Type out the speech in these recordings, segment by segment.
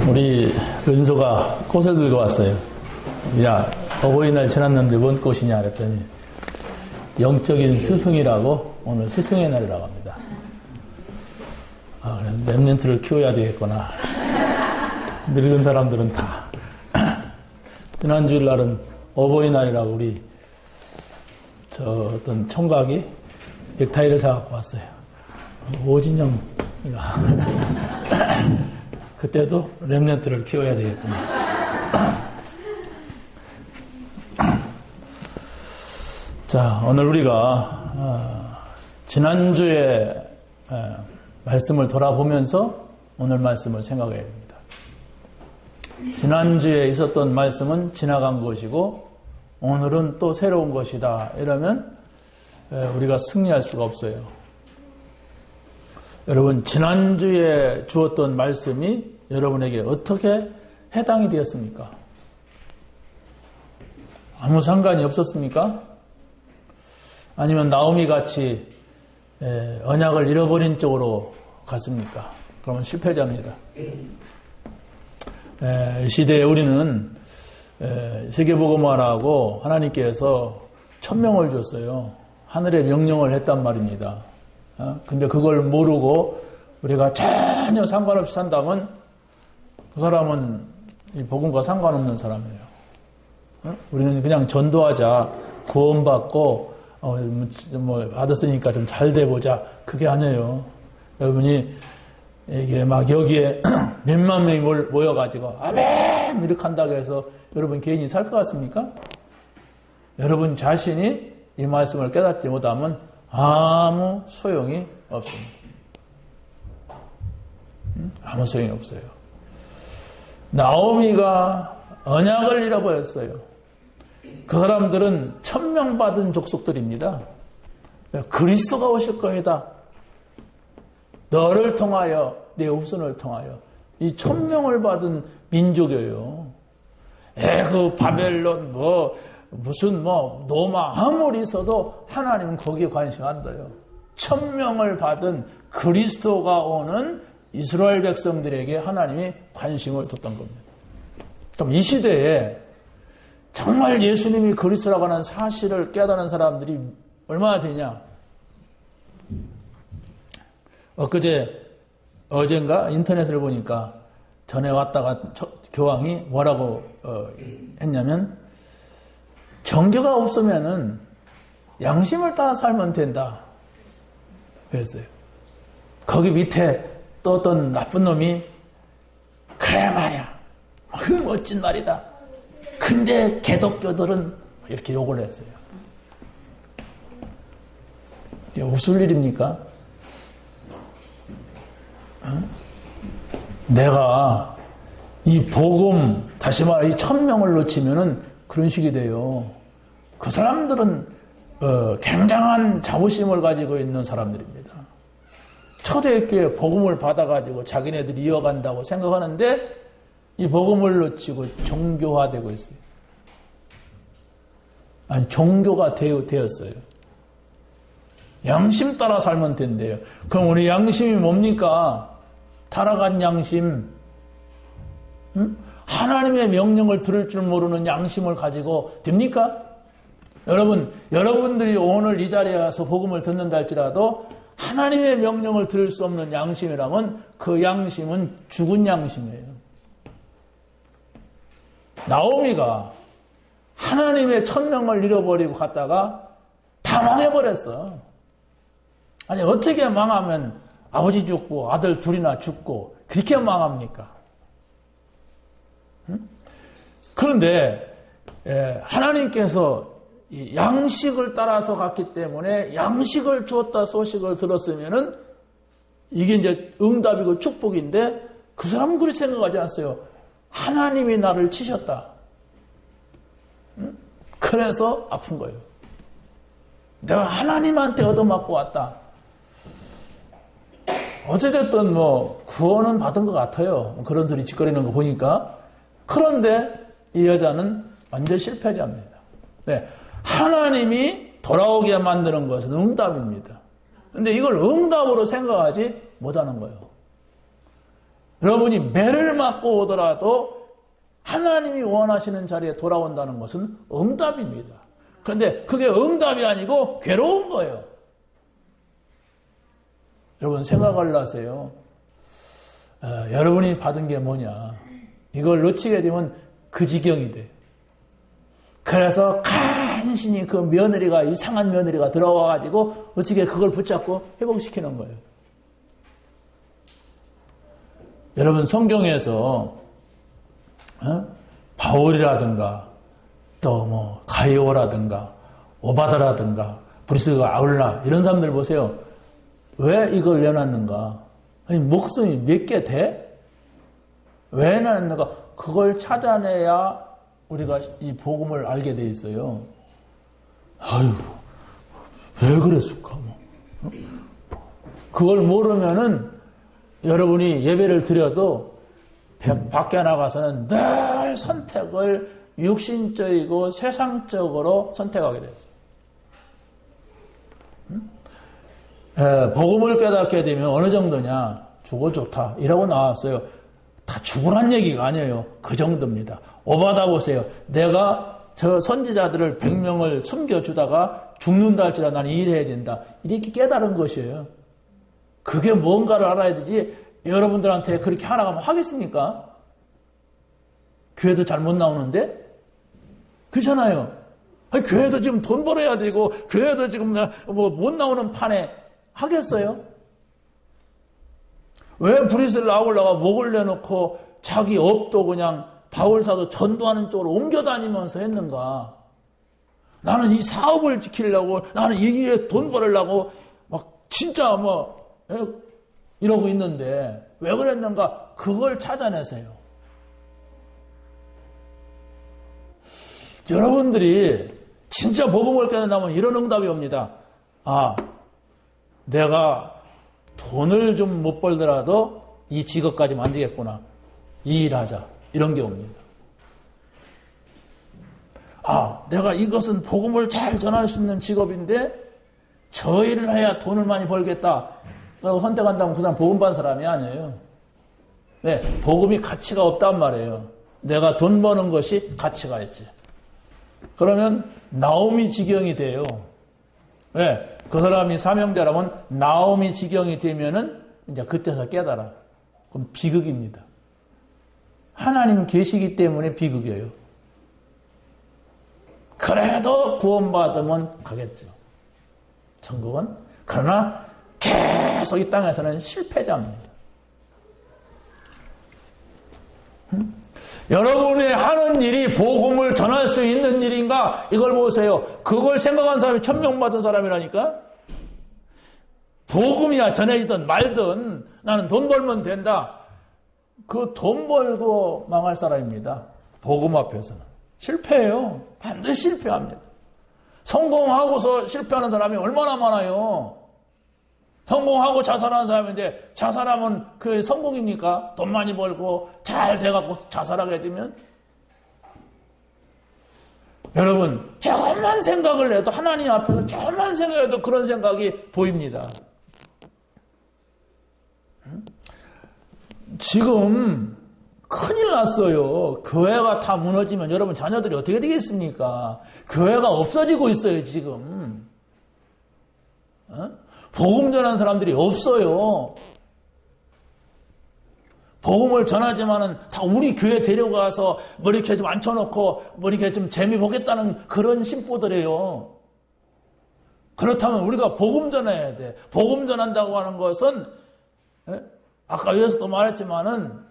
우리 은서가 꽃을 들고 왔어요. 야, 어버이날 지났는데 뭔 꽃이냐 그랬더니 영적인 스승이라고 오늘 스승의 날이라고 합니다. 아, 그래, 랩런트를 키워야 되겠구나. 늙은 사람들은 다. 지난 주일날은 어버이날이라고 우리 어떤 총각이 넥타이를 사갖고 왔어요. 오진영. 그때도 랩런트를 키워야 되겠구나. 자, 오늘 우리가 지난주에 말씀을 돌아보면서 오늘 말씀을 생각해야 됩니다. 지난주에 있었던 말씀은 지나간 것이고 오늘은 또 새로운 것이다. 이러면 우리가 승리할 수가 없어요. 여러분, 지난주에 주었던 말씀이 여러분에게 어떻게 해당이 되었습니까? 아무 상관이 없었습니까? 아니면 나오미 같이 언약을 잃어버린 쪽으로 갔습니까? 그러면 실패자입니다. 시대에 우리는 세계복음화라고 하나님께서 1000명을 줬어요. 하늘의 명령을 했단 말입니다. 근데 그걸 모르고 우리가 전혀 상관없이 산다면 그 사람은 이 복음과 상관없는 사람이에요. 우리는 그냥 전도하자, 구원받고 뭐 받았으니까 좀 잘 돼보자, 그게 아니에요. 여러분이 이게 막 여기에 몇만 명이 모여가지고 아멘 이렇게 한다고 해서 여러분 개인이 살 것 같습니까? 여러분 자신이 이 말씀을 깨닫지 못하면 아무 소용이 없습니다. 아무 소용이 없어요. 나오미가 언약을 잃어버렸어요. 그 사람들은 1000명 받은 족속들입니다. 그리스도가 오실 거이다. 너를 통하여, 내 후손을 통하여. 이 1000명을 받은 민족이에요. 그 바벨론 무슨 노마 아무리 있어도 하나님은 거기에 관심 안 둬요. 1000명을 받은 그리스도가 오는 이스라엘 백성들에게 하나님이 관심을 뒀던 겁니다. 그럼 이 시대에 정말 예수님이 그리스도라고 하는 사실을 깨닫는 사람들이 얼마나 되냐? 어젠가 인터넷을 보니까 전에 왔다가 교황이 뭐라고 했냐면 정교가 없으면은 양심을 따라 살면 된다 그랬어요. 거기 밑에 또 어떤 나쁜 놈이 그래 말이야, 멋진 말이다. 근데 개독교들은 이렇게 욕을 했어요. 이게 웃을 일입니까? 내가 이 복음, 다시 말해 이 1000명을 놓치면은 그런 식이 돼요. 그 사람들은 굉장한 자부심을 가지고 있는 사람들입니다. 초대교회 복음을 받아가지고 자기네들이 이어간다고 생각하는데 이 복음을 놓치고 종교화되고 있어요. 아니, 종교가 되었어요. 양심 따라 살면 된대요. 그럼 우리 양심이 뭡니까? 타락한 양심, 하나님의 명령을 들을 줄 모르는 양심을 가지고 됩니까? 여러분들이 오늘 이 자리에 와서 복음을 듣는다 할지라도 하나님의 명령을 들을 수 없는 양심이라면 그 양심은 죽은 양심이에요. 나오미가 하나님의 1000명을 잃어버리고 갔다가 다 망해버렸어. 아니, 어떻게 망하면 아버지 죽고 아들 둘이나 죽고 그렇게 망합니까? 그런데 하나님께서 이 양식을 따라서 갔기 때문에 양식을 주었다 소식을 들었으면은 이게 이제 응답이고 축복인데 그 사람은 그렇게 생각하지 않았어요. 하나님이 나를 치셨다. 그래서 아픈 거예요. 내가 하나님한테 얻어맞고 왔다. 어찌됐든 구원은 받은 것 같아요. 그런 소리 짓거리는 거 보니까. 그런데 이 여자는 완전 실패자입니다. 네. 하나님이 돌아오게 만드는 것은 응답입니다. 근데 이걸 응답으로 생각하지 못하는 거예요. 여러분이 매를 맞고 오더라도 하나님이 원하시는 자리에 돌아온다는 것은 응답입니다. 그런데 그게 응답이 아니고 괴로운 거예요. 여러분 생각을 하세요. 여러분이 받은 게 뭐냐. 이걸 놓치게 되면 그 지경이 돼. 그래서 간신히 그 며느리가 이상한 며느리가 들어와가지고 어떻게 그걸 붙잡고 회복시키는 거예요. 여러분 성경에서 바울이라든가 또 뭐 가이오라든가 오바다라든가 브리스가 아울라 이런 사람들 보세요. 왜 이걸 내놨는가? 아니 목숨이 몇 개 돼? 왜 내놨는가? 그걸 찾아내야 우리가 이 복음을 알게 돼 있어요. 아유, 왜 그랬을까? 뭐. 그걸 모르면은 여러분이 예배를 드려도 밖에 나가서는 늘 선택을 육신적이고 세상적으로 선택하게 됐어요. 복음을 깨닫게 되면 어느 정도냐? 죽어 좋다. 이라고 나왔어요. 다 죽으란 얘기가 아니에요. 그 정도입니다. 오바다 보세요. 내가 저 선지자들을 100명을 숨겨주다가 죽는다 할지라 나는 일해야 된다. 이렇게 깨달은 것이에요. 그게 뭔가를 알아야 되지 여러분들한테 그렇게 하라고 하겠습니까? 교회도 잘못 나오는데? 그렇잖아요. 아니, 교회도 지금 돈 벌어야 되고 교회도 지금 뭐 못 나오는 판에 하겠어요? 왜 브리스를 아울러가 목을 내놓고 자기 업도 그냥 바울사도 전도하는 쪽으로 옮겨 다니면서 했는가? 나는 이 사업을 지키려고, 나는 이 길에 돈 벌으려고 막 진짜 뭐 이러고 있는데 왜 그랬는가? 그걸 찾아내세요. 여러분들이 진짜 복음을 깨닫는다면 이런 응답이 옵니다. 아, 내가 돈을 좀 못 벌더라도 이 직업까지는 안 되겠구나. 이 일하자. 이런 게 옵니다. 아, 내가 이것은 복음을 잘 전할 수 있는 직업인데 저 일을 해야 돈을 많이 벌겠다. 그리고 선택한다면 그 사람 복음 받은 사람이 아니에요. 네, 복음이 가치가 없단 말이에요. 내가 돈 버는 것이 가치가 있지. 그러면 나오미 지경이 돼요. 네, 그 사람이 사명자라면 나오미 지경이 되면은 이제 그때서 깨달아. 그럼 비극입니다. 하나님 계시기 때문에 비극이에요. 그래도 구원받으면 가겠죠. 천국은. 그러나 계속 이 땅에서는 실패자입니다. 여러분이 하는 일이 복음을 전할 수 있는 일인가? 이걸 보세요. 그걸 생각한 사람이 1000명 받은 사람이라니까? 복음이야 전해지든 말든 나는 돈 벌면 된다. 그 돈 벌고 망할 사람입니다. 복음 앞에서는. 실패해요. 반드시 실패합니다. 성공하고서 실패하는 사람이 얼마나 많아요. 성공하고 자살하는 사람인데 자살하면 그 성공입니까? 돈 많이 벌고 잘 돼갖고 자살하게 되면? 여러분 조금만 생각을 해도 하나님 앞에서 조금만 생각해도 그런 생각이 보입니다. 지금 큰일 났어요. 교회가 다 무너지면 여러분 자녀들이 어떻게 되겠습니까? 교회가 없어지고 있어요 지금. 복음 전하는 사람들이 없어요. 복음을 전하지만은 다 우리 교회 데려가서 뭐 이렇게 좀 앉혀놓고 뭐 이렇게 좀 재미 보겠다는 그런 심보들이에요. 그렇다면 우리가 복음 전해야 돼. 복음 전한다고 하는 것은 아까 여기서도 말했지만은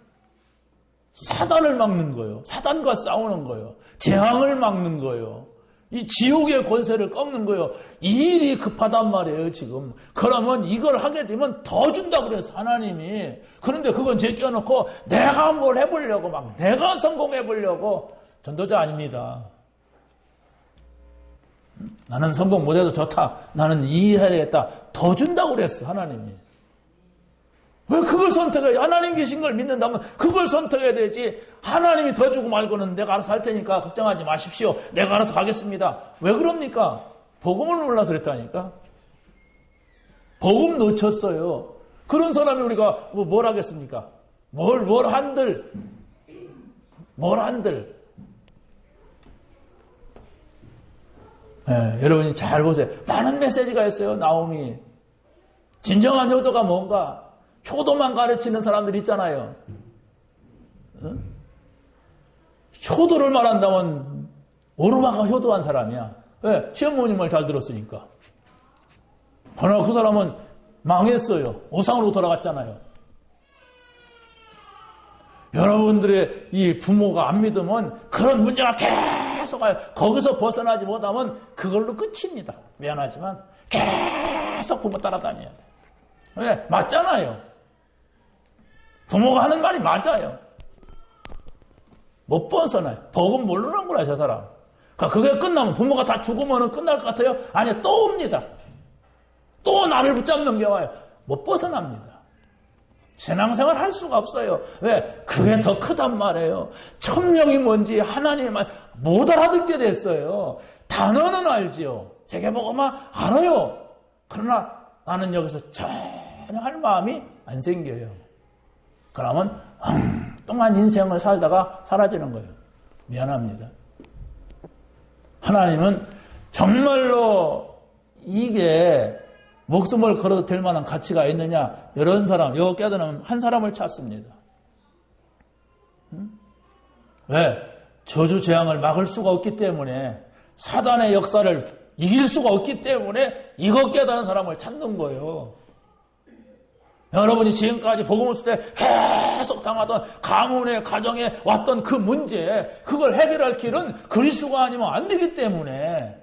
사단을 막는 거예요. 사단과 싸우는 거예요. 재앙을 막는 거예요. 이 지옥의 권세를 꺾는 거예요. 이 일이 급하단 말이에요, 지금. 그러면 이걸 하게 되면 더 준다고 그래서 하나님이. 그런데 그건 제껴놓고 내가 뭘 해보려고 막 내가 성공해보려고 전도자 아닙니다. 나는 성공 못해도 좋다. 나는 이 일 해야 되겠다. 더 준다고 그랬어, 하나님이. 왜 그걸 선택해? 하나님 계신 걸 믿는다면 그걸 선택해야 되지. 하나님이 더 주고 말고는 내가 알아서 할 테니까 걱정하지 마십시오. 내가 알아서 가겠습니다. 왜 그럽니까? 복음을 몰라서 그랬다니까. 복음 놓쳤어요. 그런 사람이 우리가 뭘 하겠습니까? 뭘 한들. 예, 여러분이 잘 보세요. 많은 메시지가 있어요. 나오미. 진정한 효도가 뭔가? 효도만 가르치는 사람들이 있잖아요. 효도를 말한다면 오르마가 효도한 사람이야. 왜? 시어머님을 잘 들었으니까. 그러나 그 사람은 망했어요. 우상으로 돌아갔잖아요. 여러분들의 이 부모가 안 믿으면 그런 문제가 계속 와요. 거기서 벗어나지 못하면 그걸로 끝입니다. 미안하지만 계속 부모 따라다녀야 돼. 왜? 맞잖아요. 부모가 하는 말이 맞아요. 못 벗어나요. 복음 모르는구나, 저 사람. 그게 끝나면 부모가 다 죽으면 끝날 것 같아요? 아니요, 또 옵니다. 또 나를 붙잡는 게 와요. 못 벗어납니다. 신앙생활 할 수가 없어요. 왜? 그게 더 크단 말이에요. 천명이 뭔지 하나님의 말 못 알아듣게 됐어요. 단어는 알지요. 세계복음화 알아요. 그러나 나는 여기서 전혀 할 마음이 안 생겨요. 그러면 엉뚱한 인생을 살다가 사라지는 거예요. 미안합니다. 하나님은 정말로 이게 목숨을 걸어도 될 만한 가치가 있느냐, 이런 사람, 요 깨달으면 한 사람을 찾습니다. 왜? 저주 재앙을 막을 수가 없기 때문에, 사단의 역사를 이길 수가 없기 때문에 이거 깨달은 사람을 찾는 거예요. 여러분이 지금까지 복음을 쓸 때 계속 당하던 가문의 가정에 왔던 그 문제, 그걸 해결할 길은 그리스도가 아니면 안 되기 때문에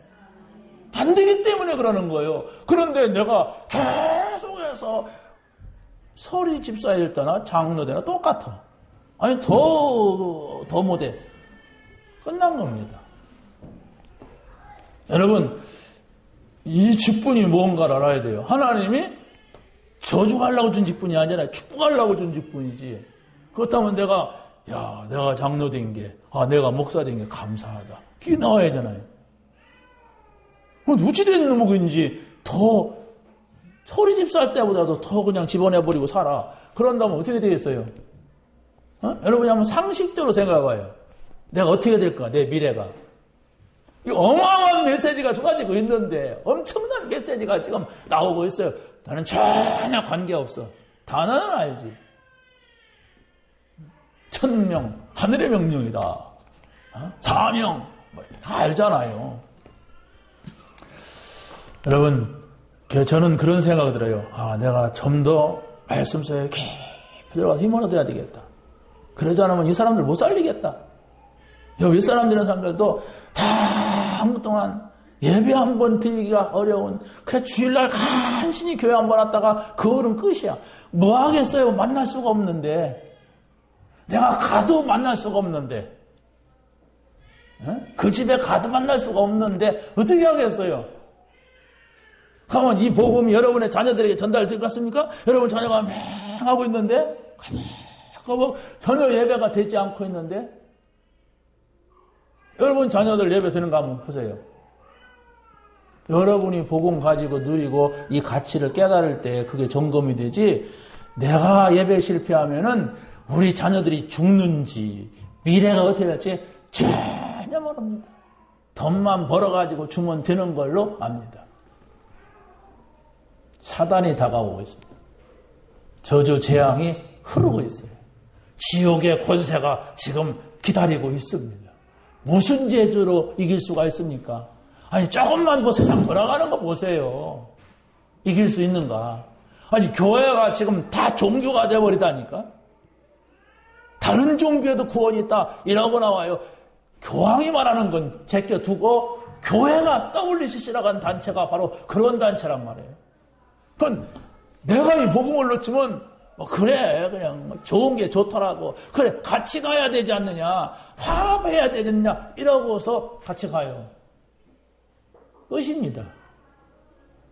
그러는 거예요. 그런데 내가 계속해서 서리 집사일 때나 장로 때나 똑같아. 아니 더 못해. 끝난 겁니다. 여러분, 이 직분이 뭔가를 알아야 돼요. 하나님이 저주하려고 준 직분이 아니라 축복하려고 준 직분이지. 그렇다면 내가 장로 된 게, 내가 목사 된 게 감사하다. 그게 나와야 되잖아요. 우찌된 놈인지 더 소리 집사할 때보다도 더 그냥 집어내버리고 살아. 그런다면 어떻게 되겠어요? 여러분이 한번 상식적으로 생각해봐요. 내가 어떻게 될까? 내 미래가. 이 어마어마한 메시지가 쏟아지고 있는데 엄청난 메시지가 지금 나오고 있어요. 나는 전혀 관계없어. 단어는 알지. 천명, 하늘의 명령이다. 사명, 다 알잖아요. 여러분, 저는 그런 생각이 들어요. 내가 좀 더 말씀 속에 깊이 들어가서 힘을 얻어야 되겠다. 그러지 않으면 이 사람들 못 살리겠다. 여기 윗사람 되는 사람들도 다 한국 동안 예배 한 번 드리기가 어려운, 그래 주일날 간신히 교회 한 번 왔다가 그 후로는 끝이야. 뭐 하겠어요? 만날 수가 없는데. 내가 가도 만날 수가 없는데. 그 집에 가도 만날 수가 없는데 어떻게 하겠어요? 그러면 이 복음이 여러분의 자녀들에게 전달되겠습니까? 여러분 자녀가 맹하고 있는데 전혀 예배가 되지 않고 있는데 여러분 자녀들 예배 드는 거 한번 보세요. 여러분이 복음 가지고 누리고 이 가치를 깨달을 때 그게 점검이 되지, 내가 예배 실패하면은 우리 자녀들이 죽는지 미래가 어떻게 될지 전혀 모릅니다. 돈만 벌어가지고 주면 되는 걸로 압니다. 사단이 다가오고 있습니다. 저주 재앙이 흐르고 있어요. 지옥의 권세가 지금 기다리고 있습니다. 무슨 제주로 이길 수가 있습니까? 아니 조금만 세상 돌아가는 거 보세요. 이길 수 있는가? 아니 교회가 지금 다 종교가 돼버리다니까? 다른 종교에도 구원이 있다 이라고 나와요. 교황이 말하는 건 제껴두고 교회가 WCC라고 하는 단체가 바로 그런 단체란 말이에요. 그건 내가 이 복음을 놓치면 그래 그냥 좋은 게 좋더라고, 그래 같이 가야 되지 않느냐, 화합해야 되겠냐 이러고서 같이 가요. 끝입니다.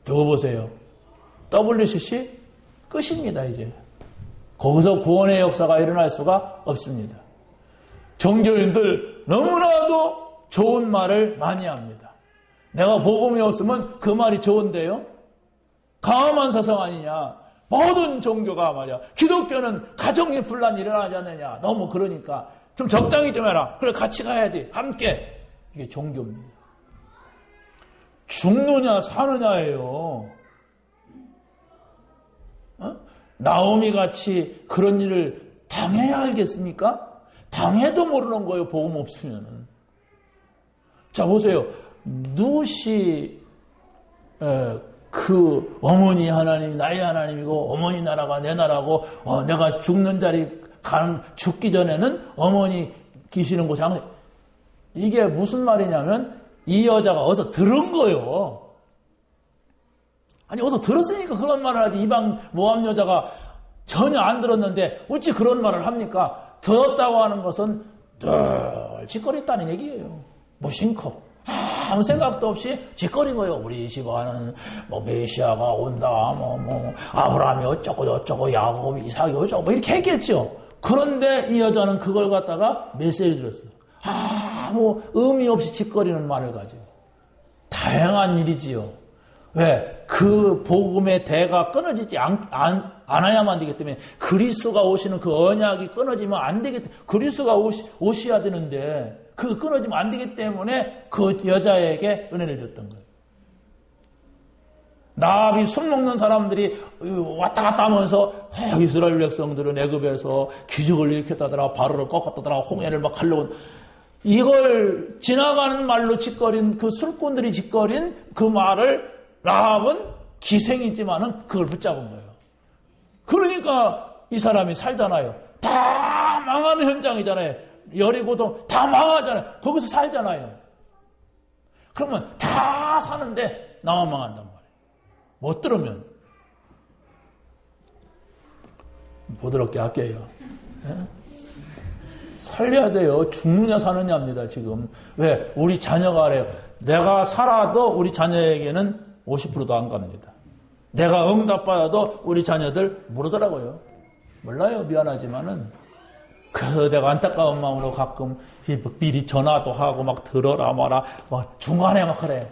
두고 보세요. WCC 끝입니다. 이제 거기서 구원의 역사가 일어날 수가 없습니다. 종교인들 너무나도 좋은 말을 많이 합니다. 내가 복음이 없으면 그 말이 좋은데요. 강함한 사상 아니냐, 모든 종교가 말이야. 기독교는 가정이 분란이 일어나지 않느냐. 너무 그러니까 좀 적당히 좀 해라. 그래 같이 가야지. 함께. 이게 종교입니다. 죽느냐 사느냐예요. 나오미 같이 그런 일을 당해야 알겠습니까? 당해도 모르는 거예요. 복음 없으면은. 자 보세요. 누시 그 어머니 하나님이 나의 하나님이고 어머니 나라가 내 나라고 내가 죽는 자리 죽기 전에는 어머니 계시는 곳이 아무 이게 무슨 말이냐면 이 여자가 어디서 들은 거예요. 아니 어디서 들었으니까 그런 말을 하지. 이방 모함 여자가 전혀 안 들었는데 어찌 그런 말을 합니까? 들었다고 하는 것은 늘 짓거렸다는 얘기예요. 무심코 아무 생각도 없이 짓거리고요. 우리 집안은 뭐 메시아가 온다, 뭐 아브라함이 어쩌고 저쩌고 야곱이 이삭이 어쩌고 뭐 이렇게 했겠죠. 그런데 이 여자는 그걸 갖다가 메시지를 들었어요. 아무 의미 없이 짓거리는 말을 가지고 다양한 일이지요. 왜? 그 복음의 대가 끊어지지 않아야만 되기 때문에 그리스도가 오시는 그 언약이 끊어지면 안 되기 때문에 그리스도가 오셔야 되는데 그 끊어지면 안 되기 때문에 그 여자에게 은혜를 줬던 거예요. 나합이 술 먹는 사람들이 왔다 갔다 하면서 이스라엘 백성들은 애굽에서 기적을 일으켰다더라, 바로를 꺾었다더라, 홍해를 막 가려고 이걸 지나가는 말로 짓거린 그 술꾼들이 짓거린 그 말을 라합은 기생이지만은 그걸 붙잡은 거예요. 그러니까 이 사람이 살잖아요. 다 망하는 현장이잖아요. 여리고도 다 망하잖아요. 거기서 살잖아요. 그러면 다 사는데 나만 망한단 말이에요. 못 들으면 부드럽게 할게요. 네? 살려야 돼요. 죽느냐 사느냐입니다. 지금 왜? 우리 자녀가 그래요. 내가 살아도 우리 자녀에게는 50%도 안 갑니다. 내가 응답받아도 우리 자녀들 모르더라고요. 몰라요. 미안하지만은. 그래서 내가 안타까운 마음으로 가끔 미리 전화도 하고 막 들어라 마라 막 중간에 막 그래.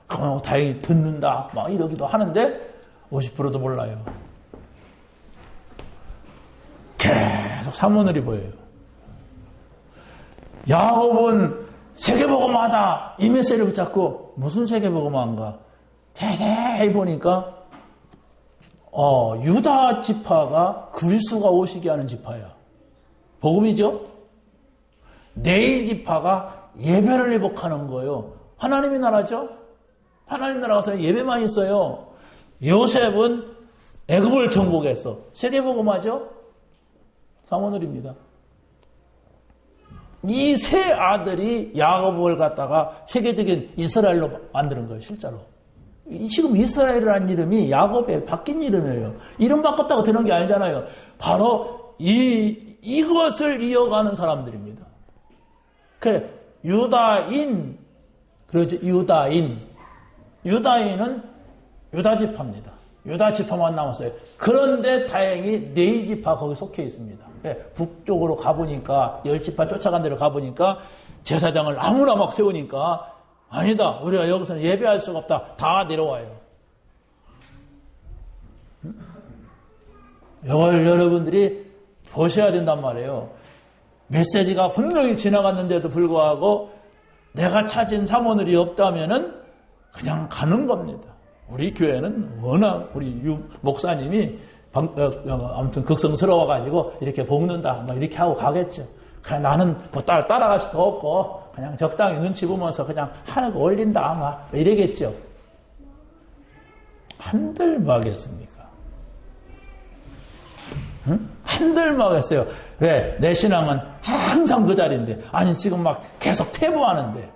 그러면 다행히 듣는다 막 이러기도 하는데 50%도 몰라요. 계속 사문을이 보여요. 야곱은 세계복음화다 이 메시지를 붙잡고 무슨 세계복음화인가 자세히 보니까 유다 지파가 그리스도가 오시게 하는 지파야. 복음이죠. 네 지파가 예배를 회복하는 거예요. 하나님의 나라죠. 하나님 나라 가서 예배만 있어요. 요셉은 애굽을 정복했어. 세계복음화죠. 사모늘입니다. 이 세 아들이 야곱을 갖다가 세계적인 이스라엘로 만드는 거예요. 실제로. 지금 이스라엘이라는 이름이 야곱에 바뀐 이름이에요. 이름 바꿨다고 되는 게 아니잖아요. 바로 이것을 이어가는 사람들입니다. 그 유다인, 그러죠. 유다인은 유다지파입니다. 유다지파만 남았어요. 그런데 다행히 네 지파 거기 속해 있습니다. 북쪽으로 가보니까 10지파 쫓아간 데로 가보니까 제사장을 아무나 막 세우니까 아니다. 우리가 여기서는 예배할 수가 없다. 다 내려와요. 이걸 여러분들이 보셔야 된단 말이에요. 메시지가 분명히 지나갔는데도 불구하고 내가 찾은 사모늘이 없다면은 그냥 가는 겁니다. 우리 교회는 워낙 우리 목사님이 아무튼 극성스러워가지고 이렇게 볶는다 뭐 이렇게 하고 가겠죠. 그냥 나는 뭐 따라갈 수도 없고 그냥 적당히 눈치 보면서 그냥 하는 거 올린다 아마 이러겠죠. 한들막했습니까? 응? 한들막했어요. 왜? 내 신앙은 항상 그 자리인데 아니 지금 막 계속 퇴보하는데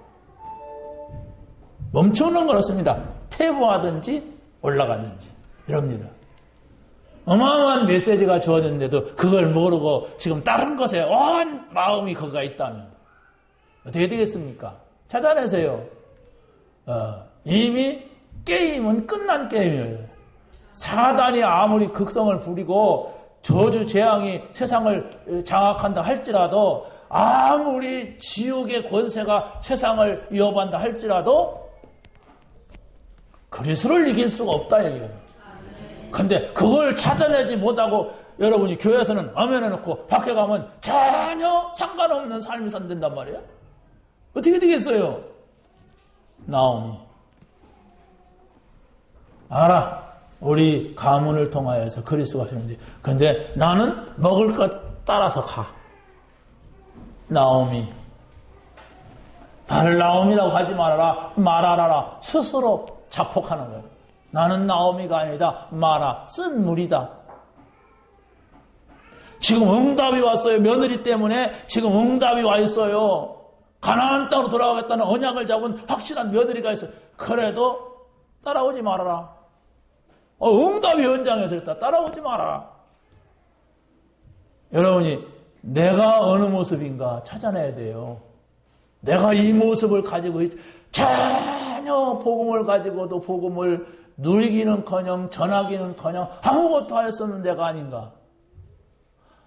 멈추는 건 없습니다. 퇴보하든지 올라가든지 이럽니다. 어마어마한 메시지가 주어졌는데도 그걸 모르고 지금 다른 것에 온 마음이 거기가 있다면 어떻게 되겠습니까? 찾아내세요. 이미 게임은 끝난 게임이에요. 사단이 아무리 극성을 부리고 저주 재앙이 세상을 장악한다 할지라도 아무리 지옥의 권세가 세상을 위협한다 할지라도 그리스도를 이길 수가 없다 얘기예요. 근데 그걸 찾아내지 못하고 여러분이 교회에서는 엄연해놓고 밖에 가면 전혀 상관없는 삶이 산단 말이에요. 어떻게 되겠어요? 나오미. 알아. 우리 가문을 통하여서 그리스도가 하시는데, 근데 나는 먹을 것 따라서 가. 나오미. 나를 나오미라고 하지 말아라. 말하라라. 스스로 자폭하는 거예요. 나는 나오미가 아니다. 마라. 쓴 물이다. 지금 응답이 왔어요. 며느리 때문에 지금 응답이 와 있어요. 가나안 땅으로 돌아가겠다는 언약을 잡은 확실한 며느리가 있어요. 그래도 따라오지 말아라. 응답이 현장에서 있다. 따라오지 말아라. 여러분이 내가 어느 모습인가 찾아내야 돼요. 내가 이 모습을 가지고 전혀 복음을 가지고도 복음을 누리기는커녕 전하기는커녕 아무것도 하였었는 내가 아닌가.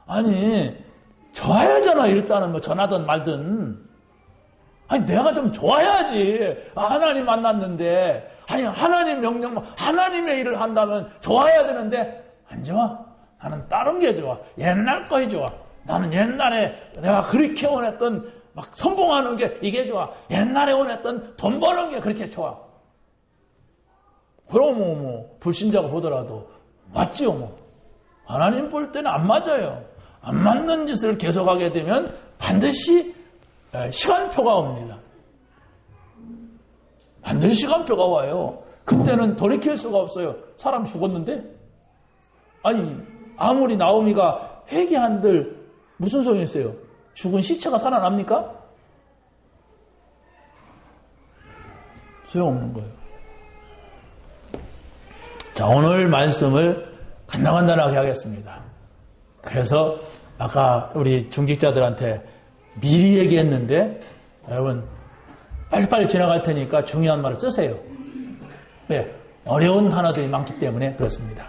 아니 좋아야잖아. 일단은 뭐 전하든 말든. 아니 내가 좀 좋아야지. 하나님 만났는데 아니 하나님 명령 하나님의 일을 한다면 좋아야 되는데 안 좋아. 나는 다른 게 좋아. 옛날 거이 좋아. 나는 옛날에 내가 그렇게 원했던 막 성공하는 게 이게 좋아. 옛날에 원했던 돈 버는 게 그렇게 좋아. 그럼 뭐 불신자가 보더라도 맞지요 뭐. 하나님 볼 때는 안 맞아요. 안 맞는 짓을 계속하게 되면 반드시 시간표가 옵니다. 반드시 시간표가 와요. 그때는 돌이킬 수가 없어요. 사람 죽었는데? 아니 아무리 나오미가 회개한들 무슨 소용이 있어요? 죽은 시체가 살아납니까? 소용없는 거예요. 자, 오늘 말씀을 간단하게 하겠습니다. 그래서 아까 우리 중직자들한테 미리 얘기했는데 여러분 빨리빨리 지나갈 테니까 중요한 말을 쓰세요. 왜? 어려운 단어들이 많기 때문에 그렇습니다.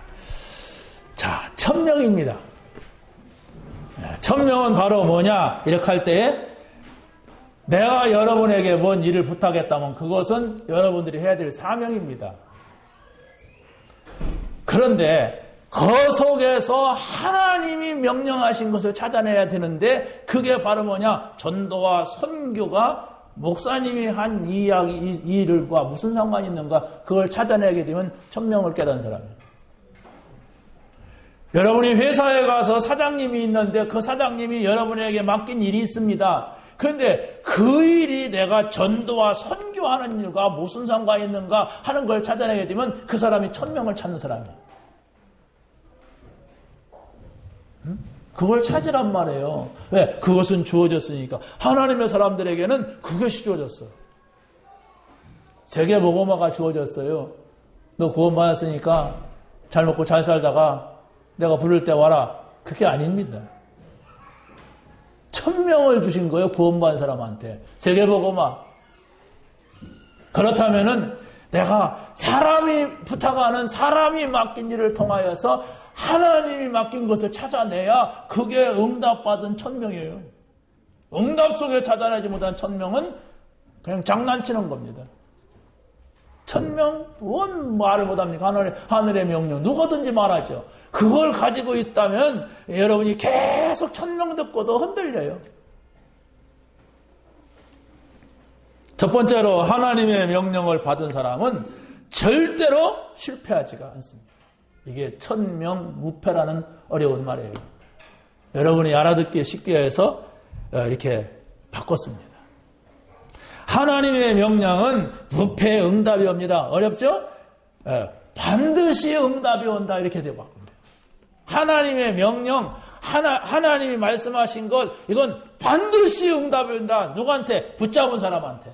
자, 천명입니다. 천명은 바로 뭐냐? 이렇게 할 때에 내가 여러분에게 뭔 일을 부탁했다면 그것은 여러분들이 해야 될 사명입니다. 그런데 그 속에서 하나님이 명령하신 것을 찾아내야 되는데 그게 바로 뭐냐? 전도와 선교가 목사님이 한 이 일과 무슨 상관이 있는가? 그걸 찾아내게 되면 천명을 깨닫는 사람이에요. 여러분이 회사에 가서 사장님이 있는데 그 사장님이 여러분에게 맡긴 일이 있습니다. 그런데 그 일이 내가 전도와 선교하는 일과 무슨 상관이 있는가 하는 걸 찾아내게 되면 그 사람이 천명을 찾는 사람이에요. 그걸 찾으란 말이에요. 왜? 그것은 주어졌으니까. 하나님의 사람들에게는 그것이 주어졌어. 세계복음화가 주어졌어요. 너 구원받았으니까 잘 먹고 잘 살다가 내가 부를 때 와라. 그게 아닙니다. 천명을 주신 거예요. 구원받은 사람한테. 세계복음화. 그렇다면은 내가 사람이 부탁하는 사람이 맡긴 일을 통하여서 하나님이 맡긴 것을 찾아내야 그게 응답받은 천명이에요. 응답 속에 찾아내지 못한 천명은 그냥 장난치는 겁니다. 천명? 뭔 말을 못합니까? 하늘의 명령. 누구든지 말하죠. 그걸 가지고 있다면 여러분이 계속 천명 듣고도 흔들려요. 첫 번째로 하나님의 명령을 받은 사람은 절대로 실패하지가 않습니다. 이게 천명무패라는 어려운 말이에요. 여러분이 알아듣기 쉽게 해서 이렇게 바꿨습니다. 하나님의 명령은 무패 응답이 옵니다. 어렵죠? 반드시 응답이 온다. 이렇게 되어 바꿉니다. 하나님의 명령, 하나님이 말씀하신 것, 이건 반드시 응답이 온다. 누구한테? 붙잡은 사람한테.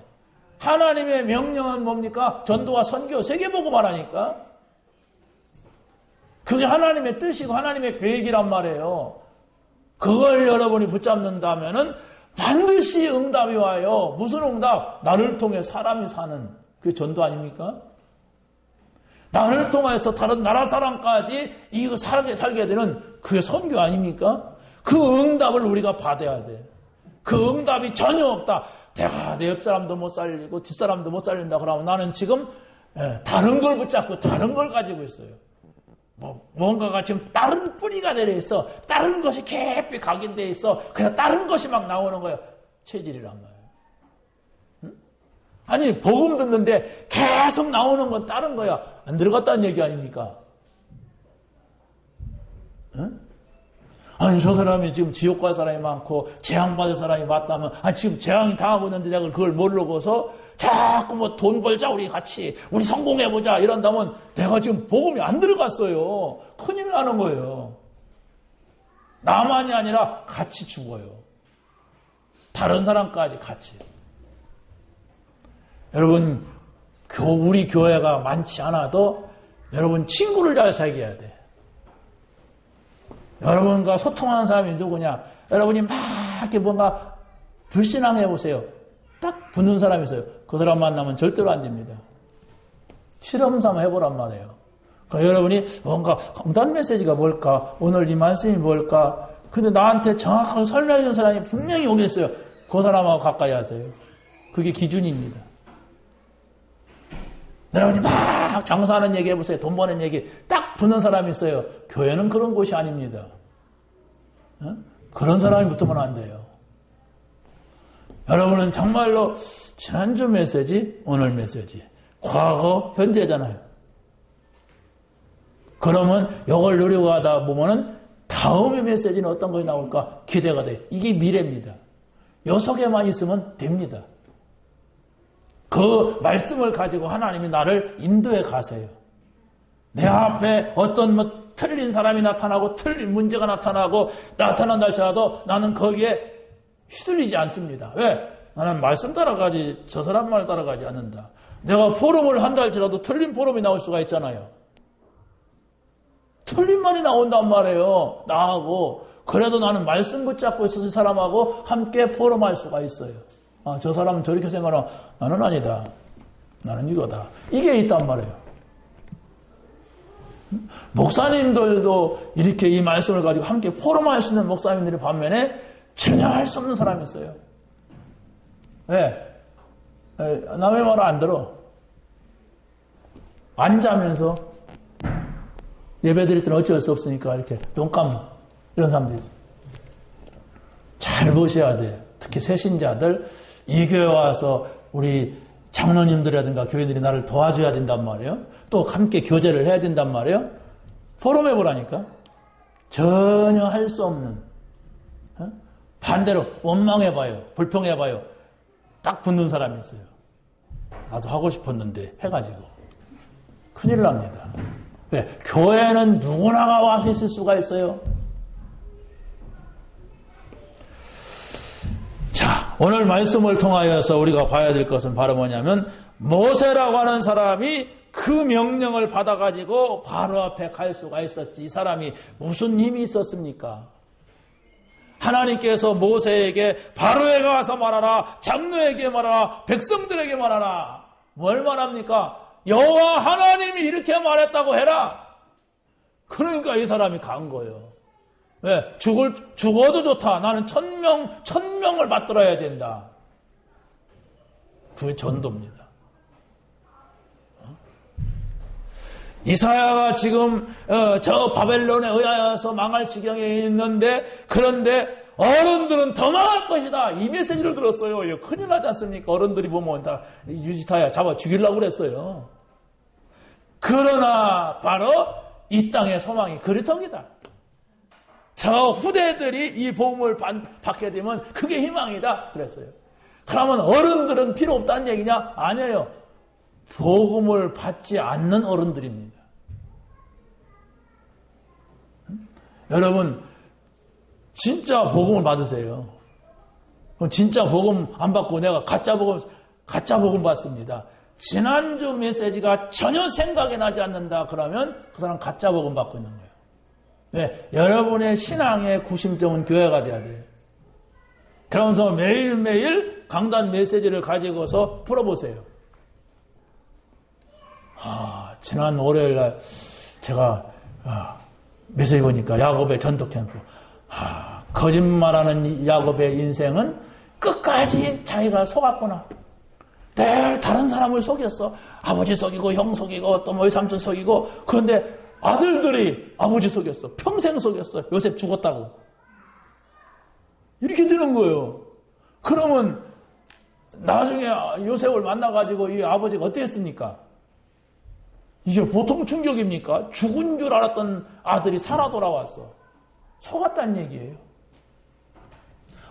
하나님의 명령은 뭡니까? 전도와 선교, 세계복음화라니까. 그게 하나님의 뜻이고 하나님의 계획이란 말이에요. 그걸 여러분이 붙잡는다면은 반드시 응답이 와요. 무슨 응답? 나를 통해 사람이 사는 그게 전도 아닙니까? 나를 통해서 다른 나라 사람까지 이거 살게 되는 그게 선교 아닙니까? 그 응답을 우리가 받아야 돼. 그 응답이 전혀 없다. 내가 내 옆 사람도 못 살리고 뒷사람도 못 살린다 그러면 나는 지금 다른 걸 붙잡고 다른 걸 가지고 있어요. 뭔가가 지금 다른 뿌리가 내려있어. 다른 것이 깊이 각인되어 있어. 그냥 다른 것이 막 나오는 거야. 체질이란 말이에요. 응? 아니, 복음 듣는데 계속 나오는 건 다른 거야. 안 들어갔다는 얘기 아닙니까? 응? 아니, 저 사람이 지금 지옥 갈 사람이 많고 재앙받을 사람이 많다면, 지금 재앙이 당하고 있는데 내가 그걸 모르고서 자꾸 뭐 돈 벌자, 우리 같이, 우리 성공해보자, 이런다면 내가 지금 복음이 안 들어갔어요. 큰일 나는 거예요. 나만이 아니라 같이 죽어요. 다른 사람까지 같이. 여러분, 우리 교회가 많지 않아도 여러분 친구를 잘 사귀어야 돼. 여러분과 소통하는 사람이 누구냐? 여러분이 막 이렇게 뭔가 불신앙해 보세요. 딱 붙는 사람이 있어요. 그 사람 만나면 절대로 안 됩니다. 실험 삼아 해보란 말이에요. 그러니까 여러분이 뭔가 강단 메시지가 뭘까? 오늘 이 말씀이 뭘까? 근데 나한테 정확하게 설명해 준 사람이 분명히 오겠어요. 그 사람하고 가까이 하세요. 그게 기준입니다. 여러분이 막 장사하는 얘기 해보세요. 돈 버는 얘기 딱 붙는 사람이 있어요. 교회는 그런 곳이 아닙니다. 그런 사람이 붙으면 안 돼요. 여러분은 정말로 지난주 메시지, 오늘 메시지, 과거, 현재잖아요. 그러면 이걸 누리고 하다 보면은 다음의 메시지는 어떤 것이 나올까 기대가 돼요. 이게 미래입니다. 요 속에만 있으면 됩니다. 그 말씀을 가지고 하나님이 나를 인도해 가세요. 내 앞에 어떤 틀린 사람이 나타나고 틀린 문제가 나타난다 할지라도 나는 거기에 휘둘리지 않습니다. 왜? 나는 말씀 따라가지 저 사람 말 따라가지 않는다. 내가 포럼을 한다 할지라도 틀린 포럼이 나올 수가 있잖아요. 틀린 말이 나온단 말이에요. 나하고. 그래도 나는 말씀 붙잡고 있어서 사람하고 함께 포럼할 수가 있어요. 저 사람은 저렇게 생각하나 나는 아니다. 나는 이거다. 이게 있단 말이에요. 목사님들도 이렇게 이 말씀을 가지고 함께 포럼할 수 있는 목사님들이 반면에 전혀 할 수 없는 사람이 있어요. 왜? 남의 말을 안 들어. 안 자면서 예배 드릴 때는 어쩔 수 없으니까 이렇게 눈 감는 이런 사람들이 있어요. 잘 보셔야 돼요. 특히 새신자들 이 교회 와서 우리 장로님들이라든가 교회들이 나를 도와줘야 된단 말이에요. 또 함께 교제를 해야 된단 말이에요. 포럼 해보라니까. 전혀 할 수 없는. 반대로 원망해봐요. 불평해봐요. 딱 붙는 사람이 있어요. 나도 하고 싶었는데 해가지고. 큰일 납니다. 왜? 교회는 누구나가 와서 있을 수가 있어요. 자, 오늘 말씀을 통하여서 우리가 봐야 될 것은 바로 뭐냐면 모세라고 하는 사람이 그 명령을 받아가지고 바로 앞에 갈 수가 있었지. 이 사람이 무슨 힘이 있었습니까? 하나님께서 모세에게 바로에 가서 말하라, 장로에게 말하라, 백성들에게 말하라. 뭘 말합니까? 여호와 하나님이 이렇게 말했다고 해라. 그러니까 이 사람이 간 거예요. 왜? 죽어도 좋다. 나는 천명을 받들어야 된다. 그게 전도입니다. 이사야가 지금 저 바벨론에 의하여서 망할 지경에 있는데, 그런데 어른들은 더 망할 것이다. 이 메시지를 들었어요. 이거 큰일 나지 않습니까? 어른들이 보면 다 유지타야 잡아 죽이려고 그랬어요. 그러나 바로 이 땅의 소망이 그리터기다. 저 후대들이 이 복음을 받게 되면 그게 희망이다 그랬어요. 그러면 어른들은 필요 없다는 얘기냐? 아니에요. 복음을 받지 않는 어른들입니다. 여러분 진짜 복음을 받으세요. 그럼 진짜 복음 안 받고 내가 가짜 복음 받습니다. 지난주 메시지가 전혀 생각이 나지 않는다 그러면 그 사람 가짜 복음 받고 있는 거예요. 네, 여러분의 신앙의 구심점은 교회가 돼야 돼요. 그러면서 매일매일 강단 메시지를 가지고서 풀어보세요. 지난 월요일 날 제가 메시지 보니까 야곱의 전도 캠프. 거짓말하는 야곱의 인생은 끝까지 자기가 속았구나. 늘 다른 사람을 속였어. 아버지 속이고 형 속이고 또 뭐 삼촌 속이고. 그런데 아들들이 아버지 속였어. 평생 속였어. 요셉 죽었다고. 이렇게 되는 거예요. 그러면 나중에 요셉을 만나가지고 이 아버지가 어떻게 했습니까? 이게 보통 충격입니까? 죽은 줄 알았던 아들이 살아 돌아왔어. 속았다는 얘기예요.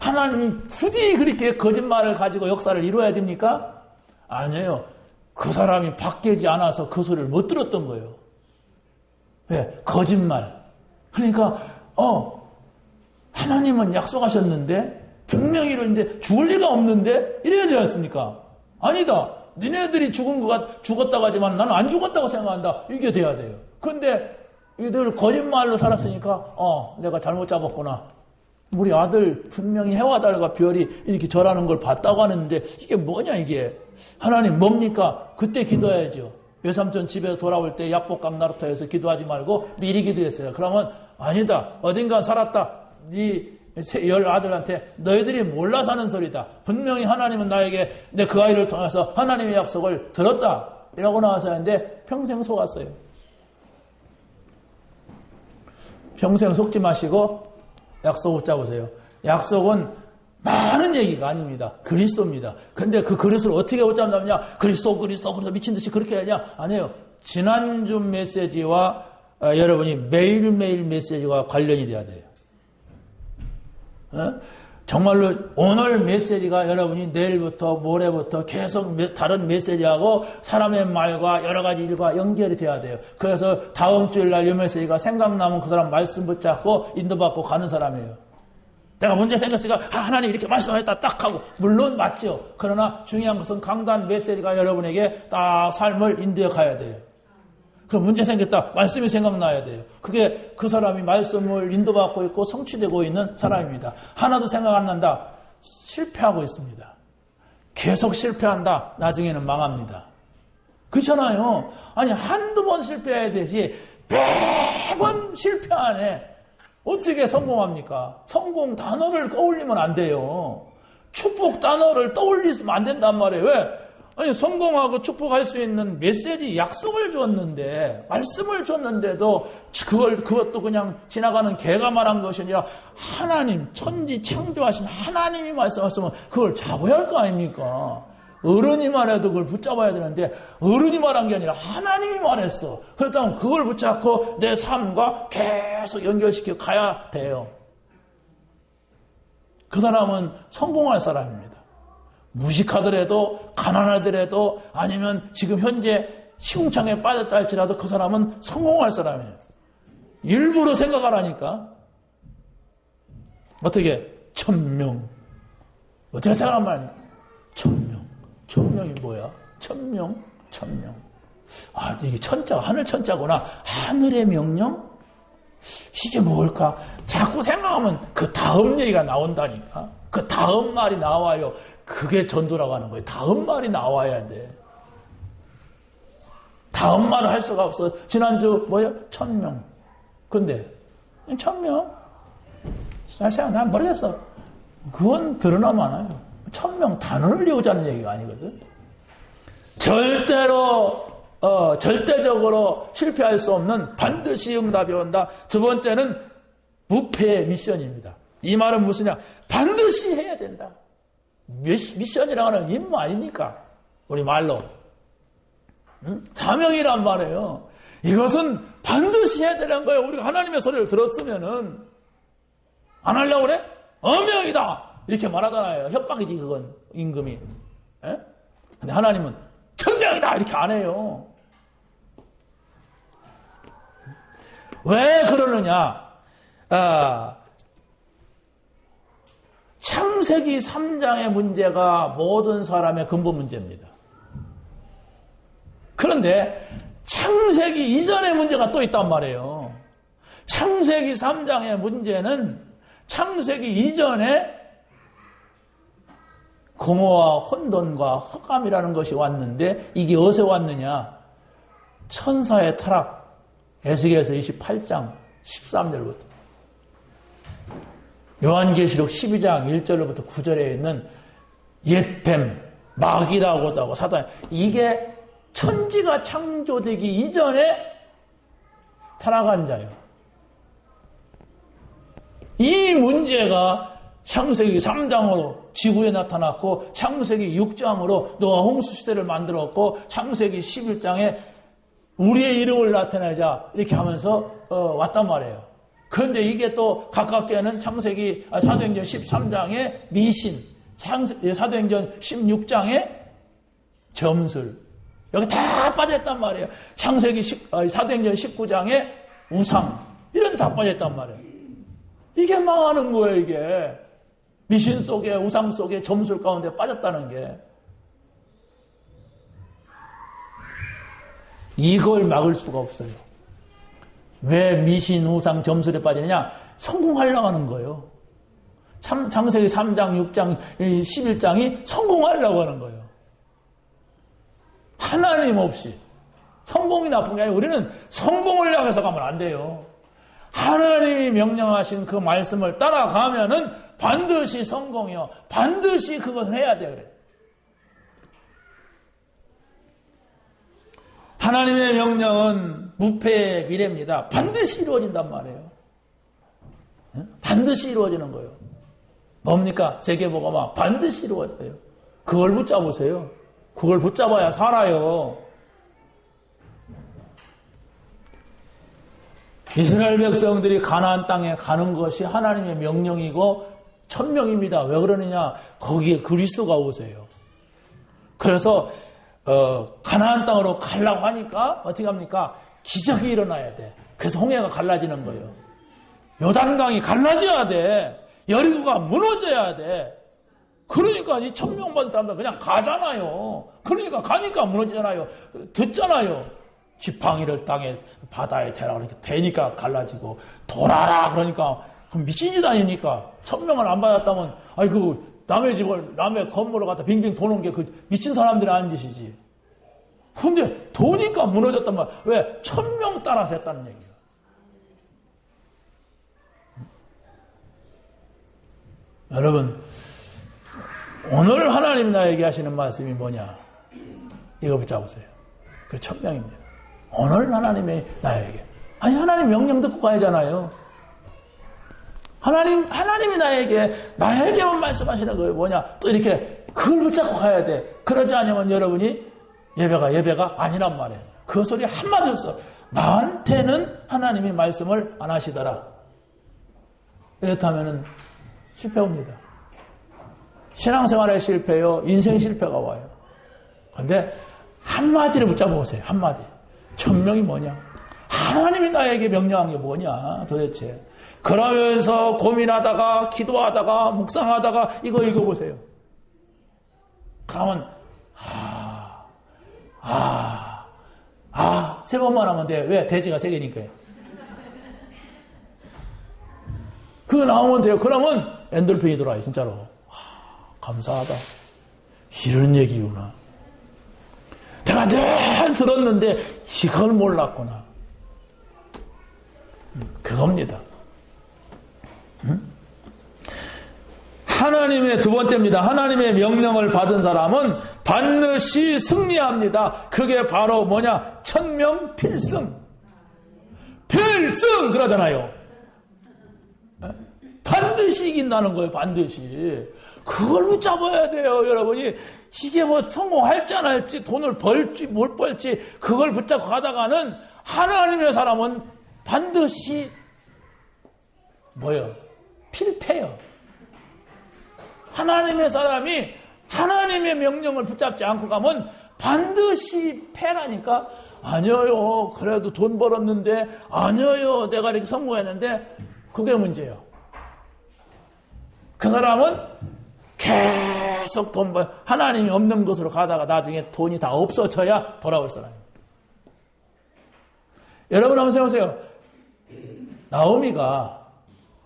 하나님이 굳이 그렇게 거짓말을 가지고 역사를 이루어야 됩니까? 아니에요. 그 사람이 바뀌지 않아서 그 소리를 못 들었던 거예요. 왜? 거짓말. 그러니까 하나님은 약속하셨는데 분명히 이러는데 죽을 리가 없는데 이래야 되지 않습니까? 아니다. 니네들이 죽었다고 하지만 나는 안 죽었다고 생각한다. 이게 돼야 돼요. 그런데 늘 거짓말로 살았으니까 내가 잘못 잡았구나. 우리 아들 분명히 해와 달과 별이 이렇게 절하는 걸 봤다고 하는데 이게 뭐냐 이게. 하나님 뭡니까? 그때 기도해야죠. 외삼촌 집에 돌아올 때 약복강 나루터에서 기도하지 말고 미리 기도했어요. 그러면 아니다. 어딘가 살았다. 네 열 아들한테 너희들이 몰라서 하는 소리다. 분명히 하나님은 나에게 내 그 아이를 통해서 하나님의 약속을 들었다. 이라고 나와서 하는데 평생 속았어요. 평생 속지 마시고 약속 붙잡으세요. 약속은 많은 얘기가 아닙니다. 그리스도입니다. 근데 그 그리스도를 어떻게 붙잡느냐? 그리스도 미친 듯이 그렇게 하냐? 아니에요. 지난주 메시지와 여러분이 매일매일 메시지와 관련이 돼야 돼요. 정말로 오늘 메시지가 여러분이 내일부터 모레부터 계속 다른 메시지하고 사람의 말과 여러 가지 일과 연결이 돼야 돼요. 그래서 다음 주일날 이 메시지가 생각나면 그 사람 말씀 붙잡고 인도받고 가는 사람이에요. 내가 문제 생겼으니까 하나님 이렇게 말씀하셨다 딱 하고 물론 맞죠. 그러나 중요한 것은 강단 메시지가 여러분에게 딱 삶을 인도해 가야 돼요. 그럼 문제 생겼다. 말씀이 생각나야 돼요. 그게 그 사람이 말씀을 인도받고 있고 성취되고 있는 사람입니다. 하나도 생각 안 난다. 실패하고 있습니다. 계속 실패한다. 나중에는 망합니다. 그렇잖아요. 아니 한두 번 실패해야 되지 매번 실패하네. 어떻게 성공합니까? 성공 단어를 떠올리면 안 돼요. 축복 단어를 떠올리면 안 된단 말이에요. 왜? 아니 성공하고 축복할 수 있는 메시지 약속을 줬는데 말씀을 줬는데도 그것도 그냥 지나가는 개가 말한 것이 아니라 하나님 천지 창조하신 하나님이 말씀하셨으면 그걸 잡아야 할 거 아닙니까? 어른이 말해도 그걸 붙잡아야 되는데 어른이 말한 게 아니라 하나님이 말했어. 그렇다면 그걸 붙잡고 내 삶과 계속 연결시켜 가야 돼요. 그 사람은 성공할 사람입니다. 무식하더라도 가난하더라도 아니면 지금 현재 시궁창에 빠졌다 할지라도 그 사람은 성공할 사람이에요. 일부러 생각하라니까. 어떻게? 1000명. 어떻게 생각하란 말이야? 1000명. 1000명이 뭐야? 1000명? 1000명. 아, 이게 천자가 하늘 천자구나. 하늘의 명령? 이게 뭘까? 자꾸 생각하면 그 다음 얘기가 나온다니까. 그 다음 말이 나와요. 그게 전도라고 하는 거예요. 다음 말이 나와야 돼. 다음 말을 할 수가 없어. 지난주 뭐예요? 1000명. 근데 1000명? 잘 생각, 난 모르겠어. 그건 드러나면 많아요. 1000명 단어를 외우자는 얘기가 아니거든. 절대적으로 실패할 수 없는 반드시 응답이 온다. 두 번째는 부패의 미션입니다. 이 말은 무엇이냐? 반드시 해야 된다. 미션이라고 하는 임무 아닙니까? 우리 말로. 사명이란 말이에요. 이것은 반드시 해야 되는 거예요. 우리가 하나님의 소리를 들었으면은 안 하려고 그래? 어명이다! 이렇게 말하잖아요. 협박이지 그건 임금이. 에? 근데 하나님은 천명이다! 이렇게 안 해요. 왜 그러느냐? 창세기 3장의 문제가 모든 사람의 근본 문제입니다. 그런데 창세기 이전의 문제가 또 있단 말이에요. 창세기 3장의 문제는 창세기 이전에 공허와 혼돈과 흑암이라는 것이 왔는데 이게 어디서 왔느냐? 천사의 타락, 에스겔서 28장 13절부터 요한계시록 12장 1절부터 9절에 있는 옛뱀, 마귀라고도 하고 사단, 이게 천지가 창조되기 이전에 타락한 자요. 이 문제가 창세기 3장으로 지구에 나타났고 창세기 6장으로 노아 홍수시대를 만들었고 창세기 11장에 우리의 이름을 나타내자 이렇게 하면서 왔단 말이에요. 그런데 이게 또 가깝게는 사도행전 13장의 미신, 사도행전 16장의 점술 여기 다 빠졌단 말이에요. 사도행전 19장의 우상 이런 데 다 빠졌단 말이에요. 이게 망하는 거예요. 이게 미신 속에 우상 속에 점술 가운데 빠졌다는 게 이걸 막을 수가 없어요. 왜 미신, 우상, 점술에 빠지느냐? 성공하려고 하는 거예요. 창세기 3장, 6장, 11장이 성공하려고 하는 거예요. 하나님 없이. 성공이 나쁜 게 아니라 우리는 성공을 향해서 가면 안 돼요. 하나님이 명령하신 그 말씀을 따라가면은 반드시 성공이요. 반드시 그것을 해야 돼, 그래. 하나님의 명령은 무패의 미래입니다. 반드시 이루어진단 말이에요. 반드시 이루어지는 거예요. 뭡니까? 세계복음화 반드시 이루어져요. 그걸 붙잡으세요. 그걸 붙잡아야 살아요. 이스라엘 백성들이 가나안 땅에 가는 것이 하나님의 명령이고 천명입니다. 왜 그러느냐? 거기에 그리스도가 오세요. 그래서 가나안 땅으로 가려고 하니까 어떻게 합니까? 기적이 일어나야 돼. 그래서 홍해가 갈라지는 거예요. 요단강이 갈라져야 돼. 여리고가 무너져야 돼. 그러니까 이 천명 받은 사람들 그냥 가잖아요. 그러니까 가니까 무너지잖아요. 듣잖아요. 지팡이를 땅에 바다에 대라 그러니까 대니까 갈라지고 돌아라 그러니까 그럼 미친 짓 아닙니까? 천명을 안 받았다면 남의 집을 남의 건물을 갖다 빙빙 도는 게 그 미친 사람들이 하는 짓이지. 근데 도니까 무너졌단 말. 왜? 천명 따라서 했다는 얘기야. 여러분, 오늘 하나님이 나에게 하시는 말씀이 뭐냐? 이거 붙잡으세요. 그 천명입니다. 오늘 하나님이 나에게. 하나님 명령 듣고 가야잖아요. 하나님이 나에게만 말씀하시는 거예요. 뭐냐? 또 이렇게 그걸 붙잡고 가야 돼. 그러지 않으면 여러분이 예배가 아니란 말이에요. 그 소리 한마디 없어. 나한테는 하나님이 말씀을 안 하시더라. 이렇다면은 실패합니다. 신앙생활에 실패요. 인생 실패가 와요. 근데 한마디를 붙잡아 보세요. 한마디. 천명이 뭐냐? 하나님이 나에게 명령한 게 뭐냐 도대체. 그러면서 고민하다가 기도하다가 묵상하다가 이거 읽어보세요. 그러면 세 번만 하면 돼. 왜? 돼지가 세 개니까요. 그거 나오면 돼요. 그러면 엔돌핀이 돌아요. 진짜로. 감사하다. 이런 얘기구나. 내가 늘 들었는데 이걸 몰랐구나. 그겁니다. 하나님의 두 번째입니다. 하나님의 명령을 받은 사람은 반드시 승리합니다. 그게 바로 뭐냐? 천명 필승. 필승! 그러잖아요. 반드시 이긴다는 거예요. 반드시. 그걸 붙잡아야 돼요. 여러분이. 이게 뭐 성공할지 안 할지 돈을 벌지 못 벌지 그걸 붙잡고 가다가는 하나님의 사람은 반드시 필패요. 하나님의 사람이 하나님의 명령을 붙잡지 않고 가면 반드시 패라니까. 아니에요. 그래도 돈 벌었는데 아니에요. 내가 이렇게 성공했는데 그게 문제예요. 그 사람은 계속 하나님이 없는 곳으로 가다가 나중에 돈이 다 없어져야 돌아올 사람이에요. 여러분 한번 생각해보세요. 나오미가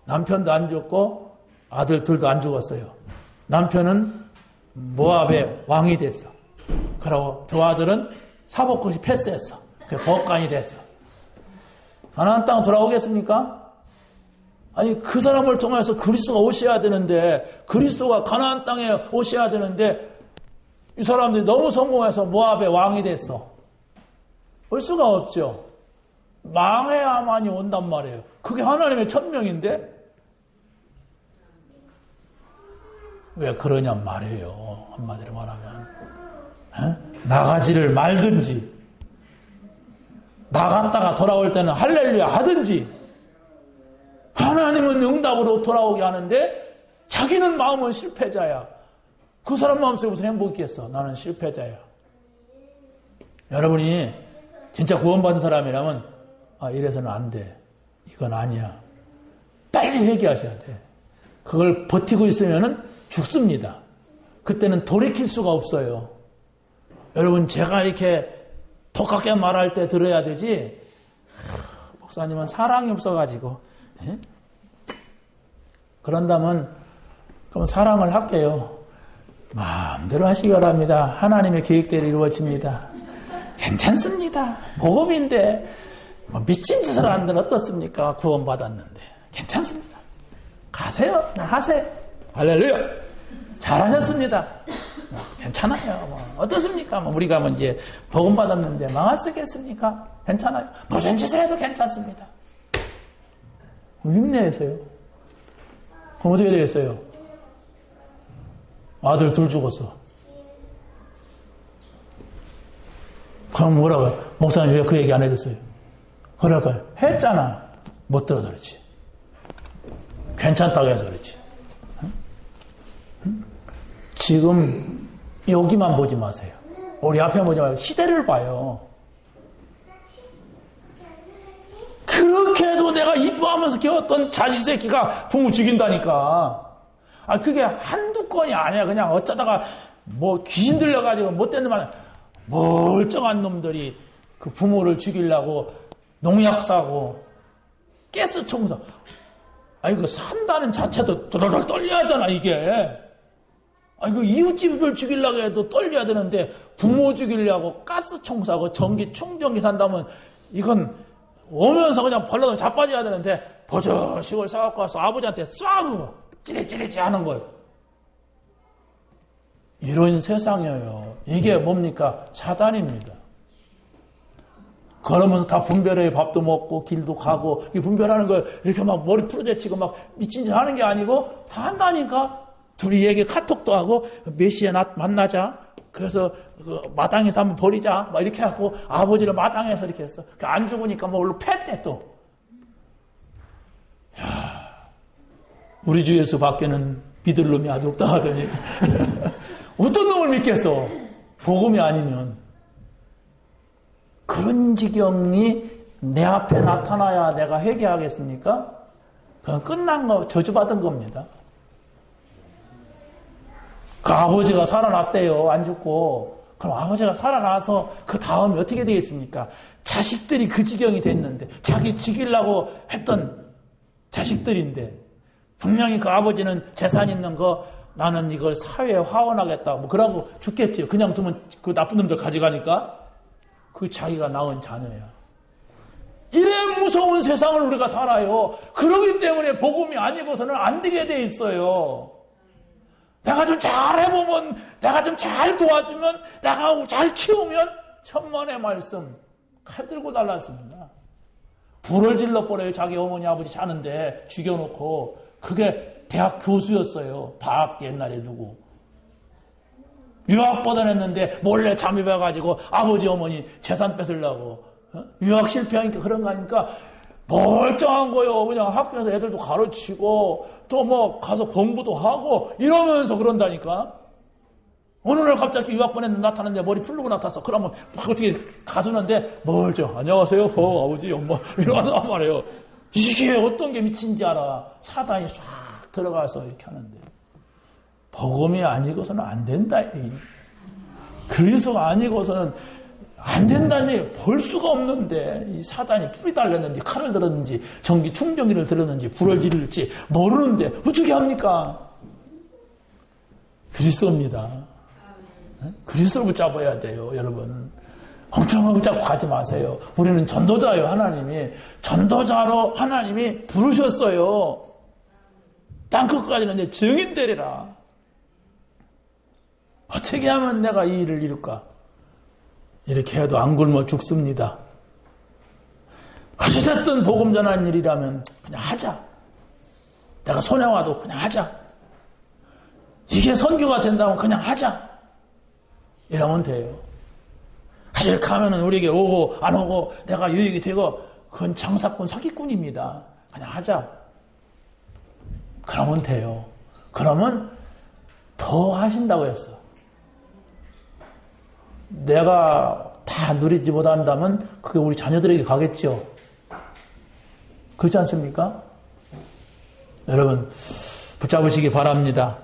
남편도 안 죽고 아들 둘도 안 죽었어요. 남편은 모압의 왕이 됐어. 그리고 두 아들은 사복것이 패스했어. 법관이 됐어. 가나안 땅 돌아오겠습니까? 아니 그 사람을 통해서 그리스도가 오셔야 되는데 그리스도가 가나안 땅에 오셔야 되는데 이 사람들이 너무 성공해서 모압의 왕이 됐어. 올 수가 없죠. 망해야만이 온단 말이에요. 그게 하나님의 천명인데 왜 그러냔 말이에요. 한마디로 말하면 나가지를 말든지 나갔다가 돌아올 때는 할렐루야 하든지 하나님은 응답으로 돌아오게 하는데 자기는 마음은 실패자야. 그 사람 마음속에 무슨 행복이 있겠어. 나는 실패자야. 여러분이 진짜 구원받은 사람이라면 이래서는 안 돼. 이건 아니야. 빨리 회개하셔야 돼. 그걸 버티고 있으면은 죽습니다. 그때는 돌이킬 수가 없어요. 여러분 제가 이렇게 독하게 말할 때 들어야 되지. 목사님은 사랑이 없어가지고 그런다면 그럼 사랑을 할게요. 마음대로 하시기 바랍니다. 하나님의 계획대로 이루어집니다. 괜찮습니다. 복음인데 미친 짓을 하는 데는 어떻습니까? 구원받았는데 괜찮습니다. 가세요. 하세요. 할렐루야. 잘하셨습니다. 괜찮아요. 어떻습니까? 우리가 이제 복음 받았는데 망할 수 있겠습니까? 괜찮아요. 무슨 짓을 해도 괜찮습니다. 힘내세요. 그럼 어떻게 되겠어요? 아들 둘 죽었어. 그럼 뭐라고? 목사님 왜 그 얘기 안 해줬어요? 그럴까요? 했잖아. 못 들어서 그렇지. 괜찮다고 해서 그렇지. 지금 여기만 보지 마세요. 우리 앞에 보지 말고 시대를 봐요. 그렇게 해도 내가 이뻐하면서 키웠던 자식 새끼가 부모 죽인다니까. 그게 한두 건이 아니야. 그냥 어쩌다가 귀신 들려가지고 못된 놈 아니야. 멀쩡한 놈들이 그 부모를 죽이려고 농약 사고 가스 청소. 그 산다는 자체도 도돌돌 떨려야 하잖아, 이게. 그 이웃집을 죽이려고 해도 떨려야 되는데 부모 죽이려고 가스 청소하고 전기 충전기 산다면 이건 오면서 그냥 벌러덩 자빠져야 되는데 버젓이 걸 싸갖고 와서 아버지한테 쏴고 찌릿찌릿 하는 걸. 이런 세상이에요. 이게 뭡니까? 사단입니다. 그러면서 다 분별해. 밥도 먹고 길도 가고 이 분별하는 걸 이렇게 막 머리 풀어제치고 막 미친 짓 하는 게 아니고 다 한다니까. 둘이 얘기 카톡도 하고 몇 시에 만나자. 그래서 그 마당에서 한번 버리자. 막 이렇게 하고 아버지를 마당에서 이렇게 했어. 안 죽으니까 얼른 팼대 또. 야, 우리 주에서 밖에는 믿을 놈이 아주 없다하더니 어떤 놈을 믿겠어? 복음이 아니면. 그런 지경이 내 앞에 나타나야 내가 회개하겠습니까? 그건 끝난 거, 저주받은 겁니다. 그 아버지가 살아났대요. 안 죽고. 그럼 아버지가 살아나서 그 다음에 어떻게 되겠습니까? 자식들이 그 지경이 됐는데 자기 죽이려고 했던 자식들인데 분명히 그 아버지는 재산 있는 거 나는 이걸 사회에 화원하겠다. 그러고 죽겠지요. 그냥 두면 그 나쁜 놈들 가져가니까 그 자기가 낳은 자녀야. 이래 무서운 세상을 우리가 살아요. 그러기 때문에 복음이 아니고서는 안 되게 돼 있어요. 내가 좀 잘해보면, 내가 좀 잘 도와주면, 내가 잘 키우면 천만의 말씀 칼 들고 달랐습니다. 불을 질러버려요. 자기 어머니 아버지 자는데 죽여놓고. 그게 대학 교수였어요. 박 옛날에 두고. 유학 뻗어냈는데 몰래 잠입해가지고 아버지 어머니 재산 뺏으려고. 유학 실패하니까 그런 거 아닙니까? 멀쩡한 거요. 그냥 학교에서 애들도 가르치고 또 가서 공부도 하고 이러면서 그런다니까. 어느 날 갑자기 유학 보냈는데 나타났는데 머리 풀르고 나타났어. 그러면 막 어떻게 가주는데 멀쩡. 안녕하세요. 아버지 엄마 이러단 말이에요. 이게 어떤 게 미친지 알아. 사단이 싹 들어가서 이렇게 하는데 복음이 아니고서는 안 된다. 그리스도가 아니고서는 안 된다는 얘기 볼 수가 없는데 이 사단이 뿌리 달렸는지 칼을 들었는지 전기 충전기를 들었는지 불을 지를지 모르는데 어떻게 합니까? 그리스도입니다. 그리스도를 붙잡아야 돼요. 여러분. 엉뚱하게 붙잡고 가지 마세요. 우리는 전도자예요. 하나님이. 전도자로 하나님이 부르셨어요. 땅끝까지는 이제 증인되리라. 어떻게 하면 내가 이 일을 이룰까? 이렇게 해도 안 굶어 죽습니다. 어쨌든 복음 전하는 일이라면 그냥 하자. 내가 손해 와도 그냥 하자. 이게 선교가 된다면 그냥 하자. 이러면 돼요. 이렇게 하면은 우리에게 오고 안 오고 내가 유익이 되고 그건 장사꾼 사기꾼입니다. 그냥 하자. 그러면 돼요. 그러면 더 하신다고 했어. 내가 다 누리지 못한다면 그게 우리 자녀들에게 가겠죠. 그렇지 않습니까? 여러분 붙잡으시기 바랍니다.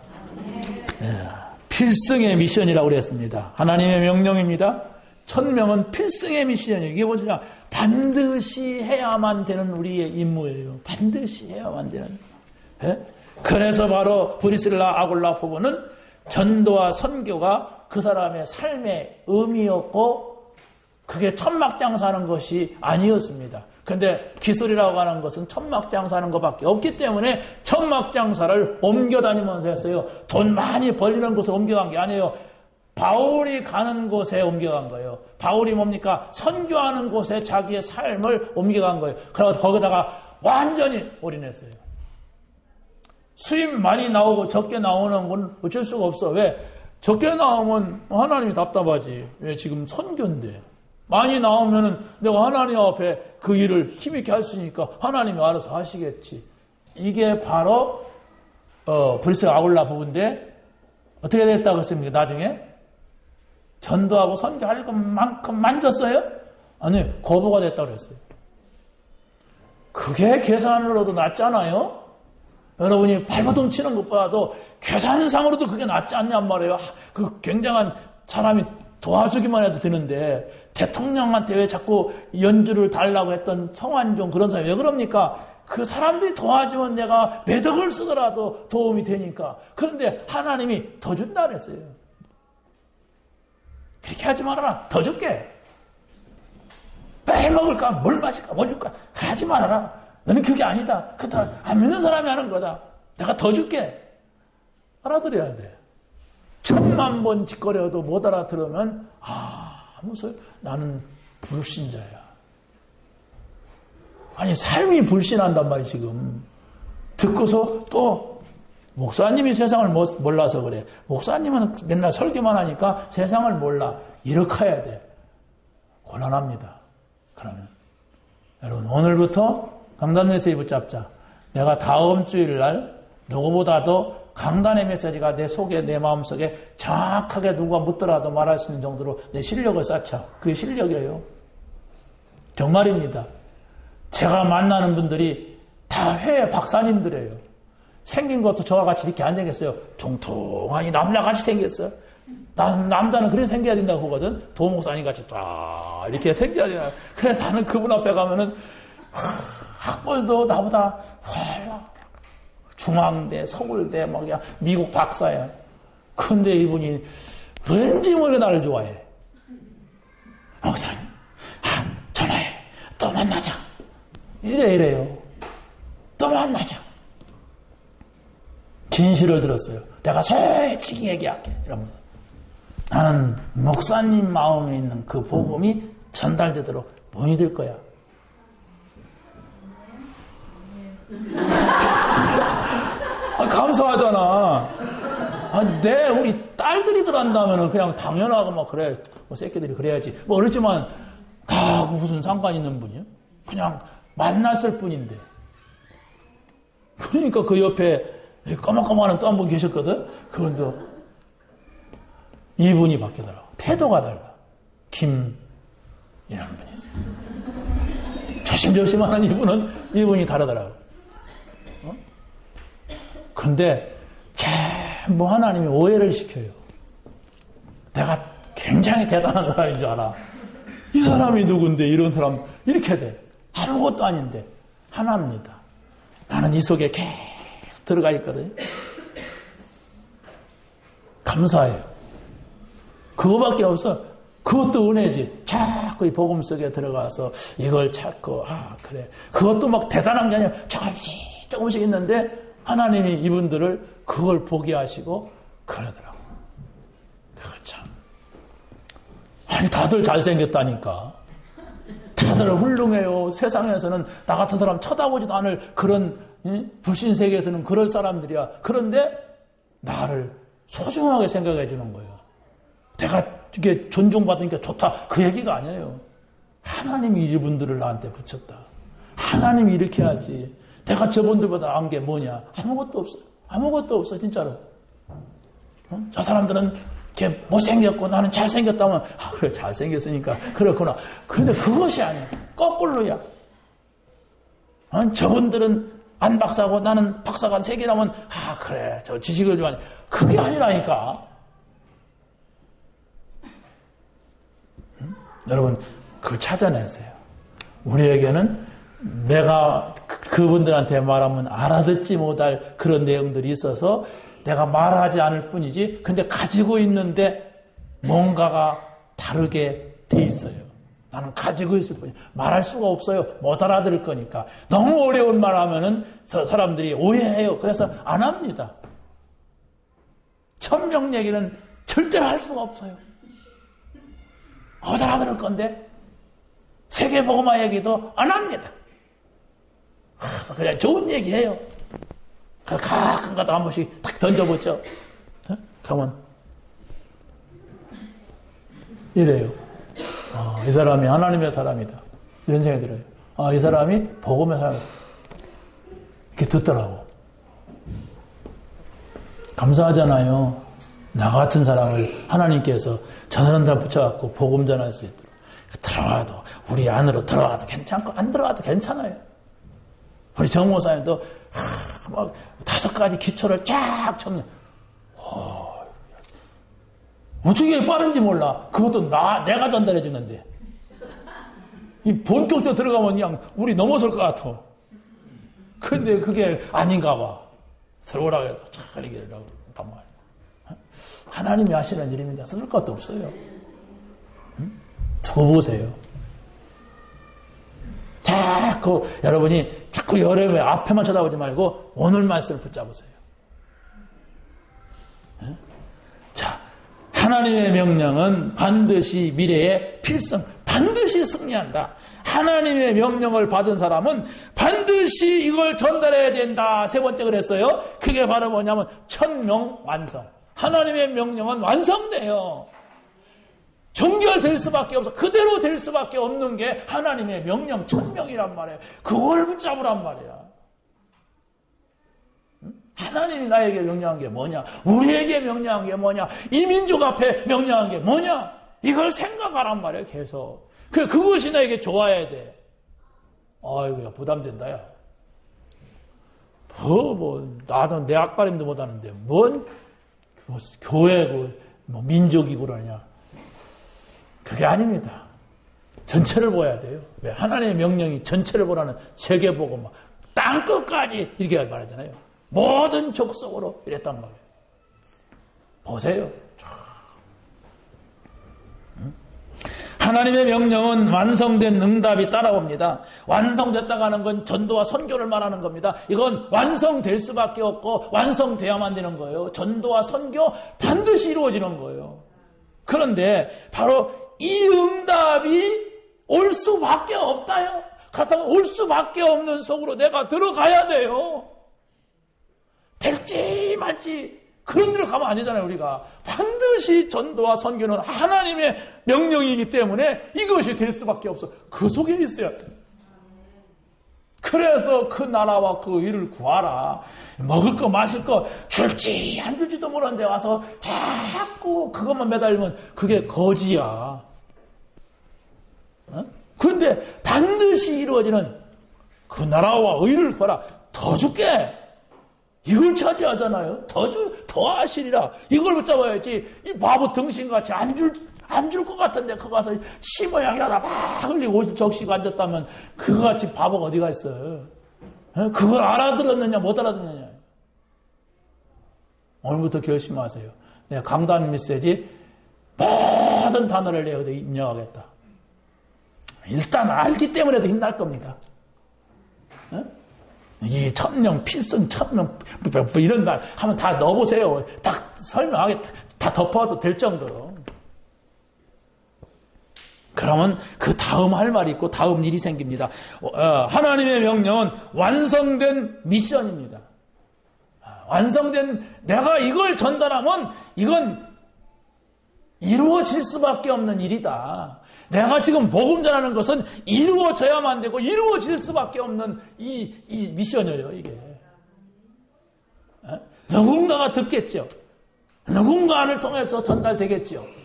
네. 필승의 미션이라고 그랬습니다. 하나님의 명령입니다. 1000명은 필승의 미션이에요. 이게 뭐냐? 반드시 해야만 되는 우리의 임무예요. 반드시 해야만 되는. 예? 그래서 바로 브리실라 아굴라 부부는 전도와 선교가 그 사람의 삶의 의미였고 그게 천막장사하는 것이 아니었습니다. 그런데 기술이라고 하는 것은 천막장사하는 것밖에 없기 때문에 천막장사를 옮겨다니면서 했어요. 돈 많이 벌리는 곳에 옮겨간 게 아니에요. 바울이 가는 곳에 옮겨간 거예요. 바울이 뭡니까? 선교하는 곳에 자기의 삶을 옮겨간 거예요. 그래서 거기다가 완전히 올인했어요. 수입 많이 나오고 적게 나오는 건 어쩔 수가 없어. 왜? 적게 나오면 하나님이 답답하지. 왜? 지금 선교인데. 많이 나오면은 내가 하나님 앞에 그 일을 힘있게 할 수 있으니까 하나님이 알아서 하시겠지. 이게 바로 브리스가 아굴라 부부인데 어떻게 됐다고 했습니까? 나중에 전도하고 선교할 것만큼 만졌어요? 아니, 거부가 됐다고 그랬어요. 그게 계산으로도 낫잖아요? 여러분이 발버둥 치는 것보다도 계산상으로도 그게 낫지 않냔 말이에요. 그 굉장한 사람이 도와주기만 해도 되는데 대통령한테 왜 자꾸 연주를 달라고 했던 성완종 그런 사람이 왜 그럽니까? 그 사람들이 도와주면 내가 매덕을 쓰더라도 도움이 되니까. 그런데 하나님이 더 준다 그랬어요. 그렇게 하지 말아라. 더 줄게. 빨리 먹을까? 뭘 마실까? 뭘 줄까? 그래 하지 말아라. 너는 그게 아니다. 그렇다. 안 믿는 사람이 하는 거다. 내가 더 줄게. 알아들어야 돼. 1000만 번 짓거려도 못 알아들으면 아무 소리. 나는 불신자야. 아니 삶이 불신한단 말이야 지금. 듣고서 또 목사님이 세상을 몰라서 그래. 목사님은 맨날 설교만 하니까 세상을 몰라. 이렇게 해야 돼. 곤란합니다. 그러면 여러분 오늘부터 강단 메시지 붙잡자. 내가 다음 주일날 누구보다도 강단의 메시지가 내 속에 내 마음속에 정확하게 누가 묻더라도 말할 수 있는 정도로 내 실력을 쌓자. 그게 실력이에요. 정말입니다. 제가 만나는 분들이 다 회의 박사님들이에요. 생긴 것도 저와 같이 이렇게 안 생겼어요. 종통하니 남자같이 생겼어요. 남자는 그렇게 생겨야 된다고 보거든. 도목사님 같이 쫙 이렇게 생겨야 돼요. 그래서 나는 그분 앞에 가면은 학벌도 나보다 훨씬 중앙대, 서울대, 막 그냥 미국 박사야. 근데 이분이 왠지 모르게 나를 좋아해. 목사님, 전화해. 또 만나자. 이래요. 또 만나자. 진실을 들었어요. 내가 솔직히 얘기할게. 이러면서. 나는 목사님 마음에 있는 그 복음이 전달되도록 못 믿을 거야. 감사하잖아. 우리 딸들이 그런다면은 그냥 당연하고 막 그래. 뭐 새끼들이 그래야지. 뭐 그렇지만 다 무슨 상관 있는 분이요? 그냥 만났을 뿐인데. 그러니까 그 옆에 까만까만한 또 한 분 계셨거든? 그분도 이분이 바뀌더라고. 태도가 달라. 김이라는 분이 있어요. 조심조심하는 이분이 다르더라고. 근데 전부 하나님이 오해를 시켜요. 내가 굉장히 대단한 사람인 줄 알아. 이 사람이 누군데 이런 사람 이렇게 돼. 아무것도 아닌데 하나입니다. 나는 이 속에 계속 들어가 있거든요. 감사해요. 그거밖에 없어. 그것도 은혜지. 자꾸 이 복음 속에 들어가서 이걸 찾고 그래. 그것도 막 대단한 게 아니라 조금씩 있는데 하나님이 이분들을 그걸 보게 하시고 그러더라고. 그거 참. 아니 다들 잘생겼다니까. 다들 훌륭해요. 세상에서는 나 같은 사람 쳐다보지도 않을 그런 불신 세계에서는 그럴 사람들이야. 그런데 나를 소중하게 생각해 주는 거예요. 내가 이게 존중받으니까 좋다. 그 얘기가 아니에요. 하나님이 이분들을 나한테 붙였다. 하나님이 이렇게 하지. 내가 저분들보다 나은 게 뭐냐? 아무것도 없어요. 아무것도 없어, 진짜로. 저 사람들은 이렇게 못생겼고 나는 잘생겼다면, 그래, 잘생겼으니까 그렇구나. 근데 그것이 아니야. 거꾸로야. 저분들은 안 박사고 나는 박사가 3개라면, 그래, 저 지식을 좋아하니. 그게 아니라니까. 여러분, 그걸 찾아내세요. 우리에게는 내가 그분들한테 말하면 알아듣지 못할 그런 내용들이 있어서 내가 말하지 않을 뿐이지, 근데 가지고 있는데 뭔가가 다르게 돼 있어요. 나는 가지고 있을 뿐이야. 말할 수가 없어요. 못 알아들을 거니까. 너무 어려운 말 하면은 사람들이 오해해요. 그래서 안 합니다. 천명 얘기는 절대로 할 수가 없어요. 못 알아들을 건데 세계복음화 얘기도 안 합니다. 그냥 좋은 얘기해요. 가끔가다 한 번씩 탁 던져보죠. 그러면 이래요. 이 사람이 하나님의 사람이다. 이런 생각이 들어요. 이 사람이 복음의 사람이다. 이렇게 듣더라고. 감사하잖아요. 나 같은 사람을 하나님께서 저런 사람 붙여갖고 복음 전할 수 있도록. 들어와도, 우리 안으로 들어와도 괜찮고, 안 들어와도 괜찮아요. 우리 정모사님도 막 5가지 기초를 쫙 쳤네. 어떻게 빠른지 몰라. 그것도 내가 전달해 주는데. 이 본격적으로 들어가면 그냥 우리 넘어설 것 같아. 근데 그게 아닌가 봐. 들어오라고 해도 잘 얘기하려고 했단 말이야. 하나님이 하시는 일입니다. 쓸 것도 없어요. 두고 보세요. 여러분이 자꾸 여름에 앞에만 쳐다보지 말고 오늘 말씀을 붙잡으세요. 자, 하나님의 명령은 반드시 미래의 필승, 반드시 승리한다. 하나님의 명령을 받은 사람은 반드시 이걸 전달해야 된다. 3번째 그랬어요. 그게 바로 뭐냐면 천명 완성. 하나님의 명령은 완성돼요. 정결될 수밖에 없어. 그대로 될 수밖에 없는 게 하나님의 명령, 천명이란 말이에요. 그걸 붙잡으란 말이야. 하나님이 나에게 명령한 게 뭐냐? 우리에게 명령한 게 뭐냐? 이 민족 앞에 명령한 게 뭐냐? 이걸 생각하란 말이에요, 계속. 그것이 나에게 좋아야 돼. 아이고야, 부담된다, 야. 나도 내 앞가림도 못하는데, 교회고, 민족이고 그러냐. 그게 아닙니다. 전체를 보아야 돼요. 왜? 하나님의 명령이 전체를 보라는 세계보고 막 땅끝까지 이렇게 말하잖아요. 모든 족속으로 이랬단 말이에요. 보세요. 하나님의 명령은 완성된 응답이 따라옵니다. 완성됐다고 하는 건 전도와 선교를 말하는 겁니다. 이건 완성될 수밖에 없고 완성돼야만 되는 거예요. 전도와 선교 반드시 이루어지는 거예요. 그런데 바로 이 응답이 올 수밖에 없다요. 그렇다면 올 수밖에 없는 속으로 내가 들어가야 돼요. 될지 말지 그런 데로 가면 안 되잖아요. 우리가 반드시 전도와 선교는 하나님의 명령이기 때문에 이것이 될 수밖에 없어. 그 속에 있어야 돼. 그래서 그 나라와 그 일을 구하라. 먹을 거 마실 거 줄지 안 줄지도 모르는데 와서 자꾸 그것만 매달리면 그게 거지야. 그런데 반드시 이루어지는 그 나라와 의를 구하라. 더 줄게. 이걸 차지하잖아요. 더 하시리라. 이걸 붙잡아야지. 이 바보 등신같이 안 줄 것 같은데 그거 가서 심어양이라다 막 흘리고 옷을 적시고 앉았다면 그거같이 바보가 어디가 있어요. 그걸 알아들었느냐 못 알아듣느냐. 오늘부터 결심하세요. 내가 강단 메시지 모든 단어를 내가 입력하겠다. 일단 알기 때문에도 힘날 겁니다. 이 천명, 필승, 천명, 이런 말 하면 다 넣어보세요. 딱 설명하게, 다 덮어도 될 정도로. 그러면 그 다음 할 말이 있고 다음 일이 생깁니다. 하나님의 명령은 완성된 미션입니다. 완성된, 내가 이걸 전달하면 이건 이루어질 수밖에 없는 일이다. 내가 지금 복음 전하는 것은 이루어져야만 되고 이루어질 수밖에 없는 이 미션이에요, 이게. 누군가가 듣겠죠. 누군가를 통해서 전달되겠죠.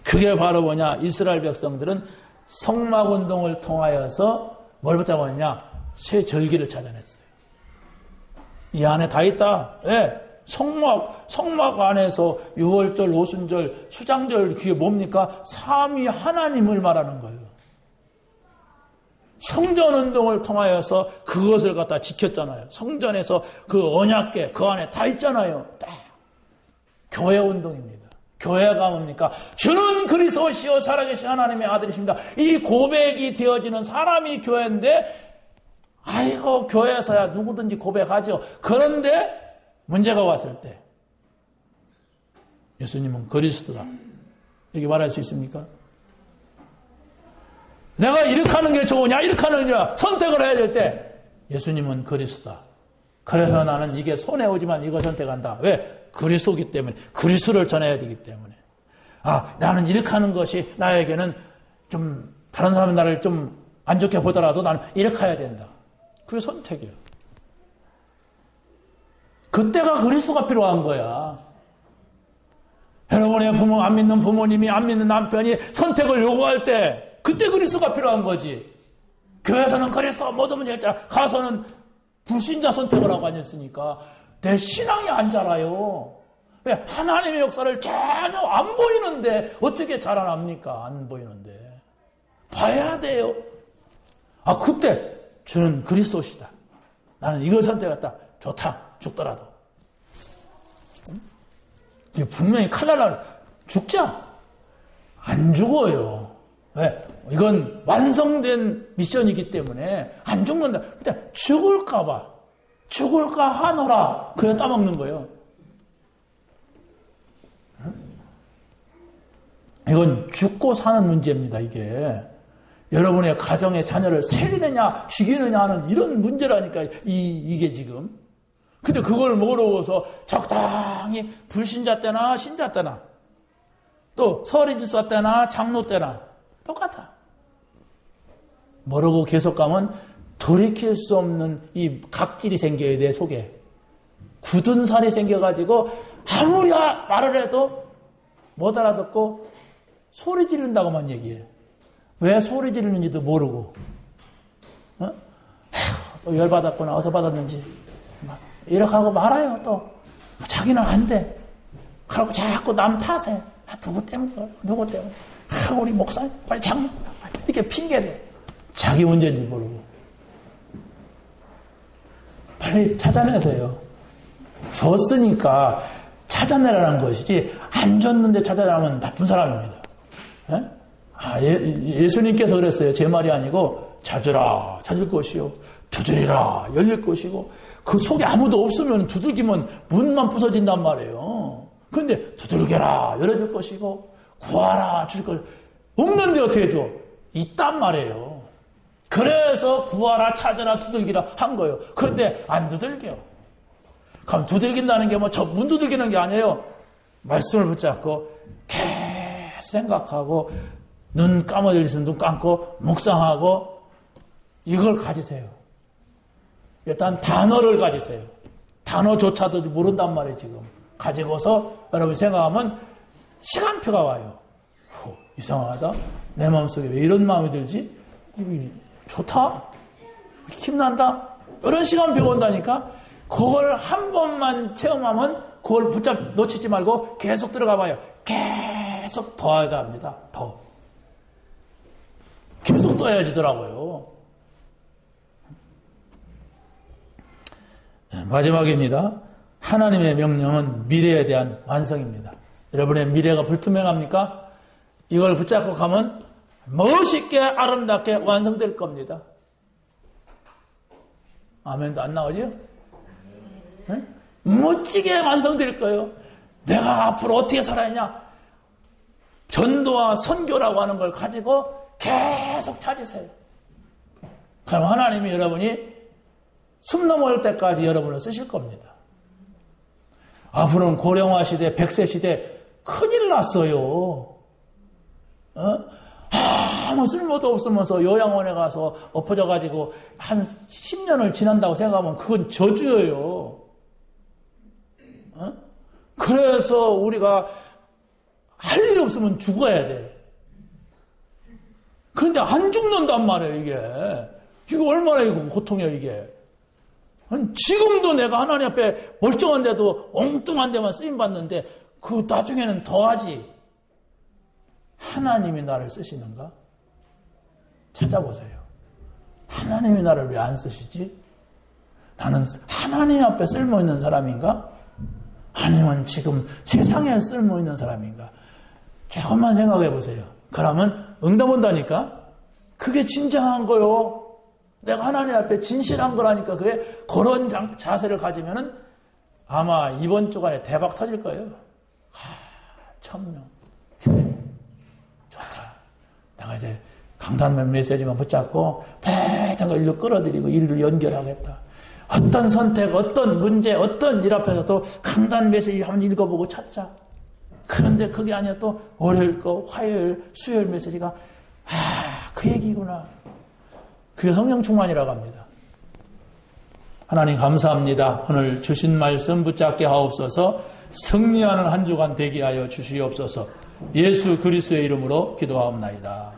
그게 바로 뭐냐? 이스라엘 백성들은 성막운동을 통하여서 뭘 붙잡았냐? 새 절기를 찾아냈어요. 이 안에 다 있다. 예. 성막 안에서 유월절, 오순절, 수장절, 그게 뭡니까? 삼위 하나님을 말하는 거예요. 성전운동을 통하여서 그것을 갖다 지켰잖아요. 성전에서 그 언약궤, 그 안에 다 있잖아요. 딱. 교회운동입니다. 교회가 뭡니까? 주는 그리스도시요 살아계신 하나님의 아들이십니다. 이 고백이 되어지는 사람이 교회인데, 아이고, 교회에서야 누구든지 고백하죠. 그런데 문제가 왔을 때 예수님은 그리스도다 이렇게 말할 수 있습니까? 내가 이렇게 하는 게 좋으냐 이렇게 하는 게 선택을 해야 될 때 예수님은 그리스도다. 그래서 나는 이게 손해오지만 이거 선택한다. 왜? 그리스도이기 때문에, 그리스도를 전해야 되기 때문에. 나는 이렇게 하는 것이 나에게는 좀 다른 사람이 나를 좀 안 좋게 보더라도 나는 이렇게 해야 된다. 그게 선택이에요. 그때가 그리스도가 필요한 거야. 여러분의 부모, 안 믿는 부모님이, 안 믿는 남편이 선택을 요구할 때 그때 그리스도가 필요한 거지. 교회에서는 그리스도 모든 문제 했잖아. 가서는 불신자 선택을 하고 앉았으니까 내 신앙이 안 자라요. 왜? 하나님의 역사를 전혀 안 보이는데 어떻게 자라납니까? 안 보이는데. 봐야 돼요. 그때 주는 그리스도시다. 나는 이걸 선택했다. 좋다. 죽더라도. 이게 분명히 칼 날라 죽자. 안 죽어요. 왜? 이건 완성된 미션이기 때문에 안 죽는다. 근데 죽을까 하노라. 그래 따먹는 거예요. 이건 죽고 사는 문제입니다, 이게. 여러분의 가정의 자녀를 살리느냐, 죽이느냐 하는 이런 문제라니까, 이게 지금. 근데 그걸 모르고서 적당히 불신자 때나 신자 때나 또 서리집사 때나 장로 때나 똑같아. 모르고 계속 가면 돌이킬 수 없는 이 각질이 생겨요, 내 속에. 굳은 살이 생겨가지고 아무리 말을 해도 못 알아듣고 소리 지른다고만 얘기해. 왜 소리 지르는지도 모르고. 또 열받았구나. 어디서 받았는지. 이렇게 하고 말아요, 또. 자기는 안 돼. 그러고 자꾸 남 탓해. 누구 때문에. 우리 목사님, 빨리 장로. 이렇게 핑계대. 자기 문제인지 모르고. 빨리 찾아내세요. 줬으니까 찾아내라는 것이지, 안 줬는데 찾아내라면 나쁜 사람입니다. 예수님께서 그랬어요. 제 말이 아니고, 찾으라, 찾을 것이요. 두드리라, 열릴 것이고, 그 속에 아무도 없으면 두들기면 문만 부서진단 말이에요. 그런데 두들겨라, 열어줄 것이고, 구하라, 주실 것. 없는데 어떻게 줘? 있단 말이에요. 그래서 구하라, 찾으라, 두들기라 한 거예요. 그런데 안 두들겨. 그럼 두들긴다는 게 저 문 두들기는 게 아니에요. 말씀을 붙잡고 계속 생각하고 눈 감아들 있으면 눈 감고 묵상하고 이걸 가지세요. 일단 단어를 가지세요. 단어조차도 모른단 말이에요, 지금. 가지고서 여러분이 생각하면 시간표가 와요. 이상하다. 내 마음속에 왜 이런 마음이 들지? 좋다. 힘난다. 이런 시간표가 온다니까. 그걸 한 번만 체험하면 그걸 놓치지 말고 계속 들어가 봐요. 계속 더해가 합니다. 더. 계속 떠야지더라고요. 마지막입니다. 하나님의 명령은 미래에 대한 완성입니다. 여러분의 미래가 불투명합니까? 이걸 붙잡고 가면 멋있게 아름답게 완성될 겁니다. 아멘도 안 나오죠? 네? 멋지게 완성될 거예요. 내가 앞으로 어떻게 살아야 하냐? 전도와 선교라고 하는 걸 가지고 계속 찾으세요. 그럼 하나님이 여러분이 숨 넘어올 때까지 여러분을 쓰실 겁니다. 앞으로는 고령화 시대, 100세 시대 큰일 났어요. 아무 쓸모도 없으면서 요양원에 가서 엎어져가지고 한 10년을 지난다고 생각하면 그건 저주예요. 그래서 우리가 할 일이 없으면 죽어야 돼. 그런데 안 죽는단 말이에요, 이게. 이거 얼마나 이거 고통이야, 이게. 지금도 내가 하나님 앞에 멀쩡한데도 엉뚱한 데만 쓰임받는데 그 나중에는 더하지. 하나님이 나를 쓰시는가? 찾아보세요. 하나님이 나를 왜 안 쓰시지? 나는 하나님 앞에 쓸모있는 사람인가? 아니면 지금 세상에 쓸모있는 사람인가? 조금만 생각해 보세요. 그러면 응답 온다니까? 그게 진정한 거요. 내가 하나님 앞에 진실한 거라니까. 그게 그런 자세를 가지면은 아마 이번 주간에 대박 터질 거예요. 1000명. 좋다. 내가 이제 강단 메시지만 붙잡고 배당 일로 끌어들이고 일을 연결하겠다. 어떤 선택, 어떤 문제, 어떤 일 앞에서도 강단 메시지 한번 읽어보고 찾자. 그런데 그게 아니라 또 월요일 거, 화요일, 수요일 메시지가 그 얘기구나. 그게 성령 충만이라고 합니다. 하나님 감사합니다. 오늘 주신 말씀 붙잡게 하옵소서. 승리하는 한 주간 되게 하여 주시옵소서. 예수 그리스도의 이름으로 기도하옵나이다.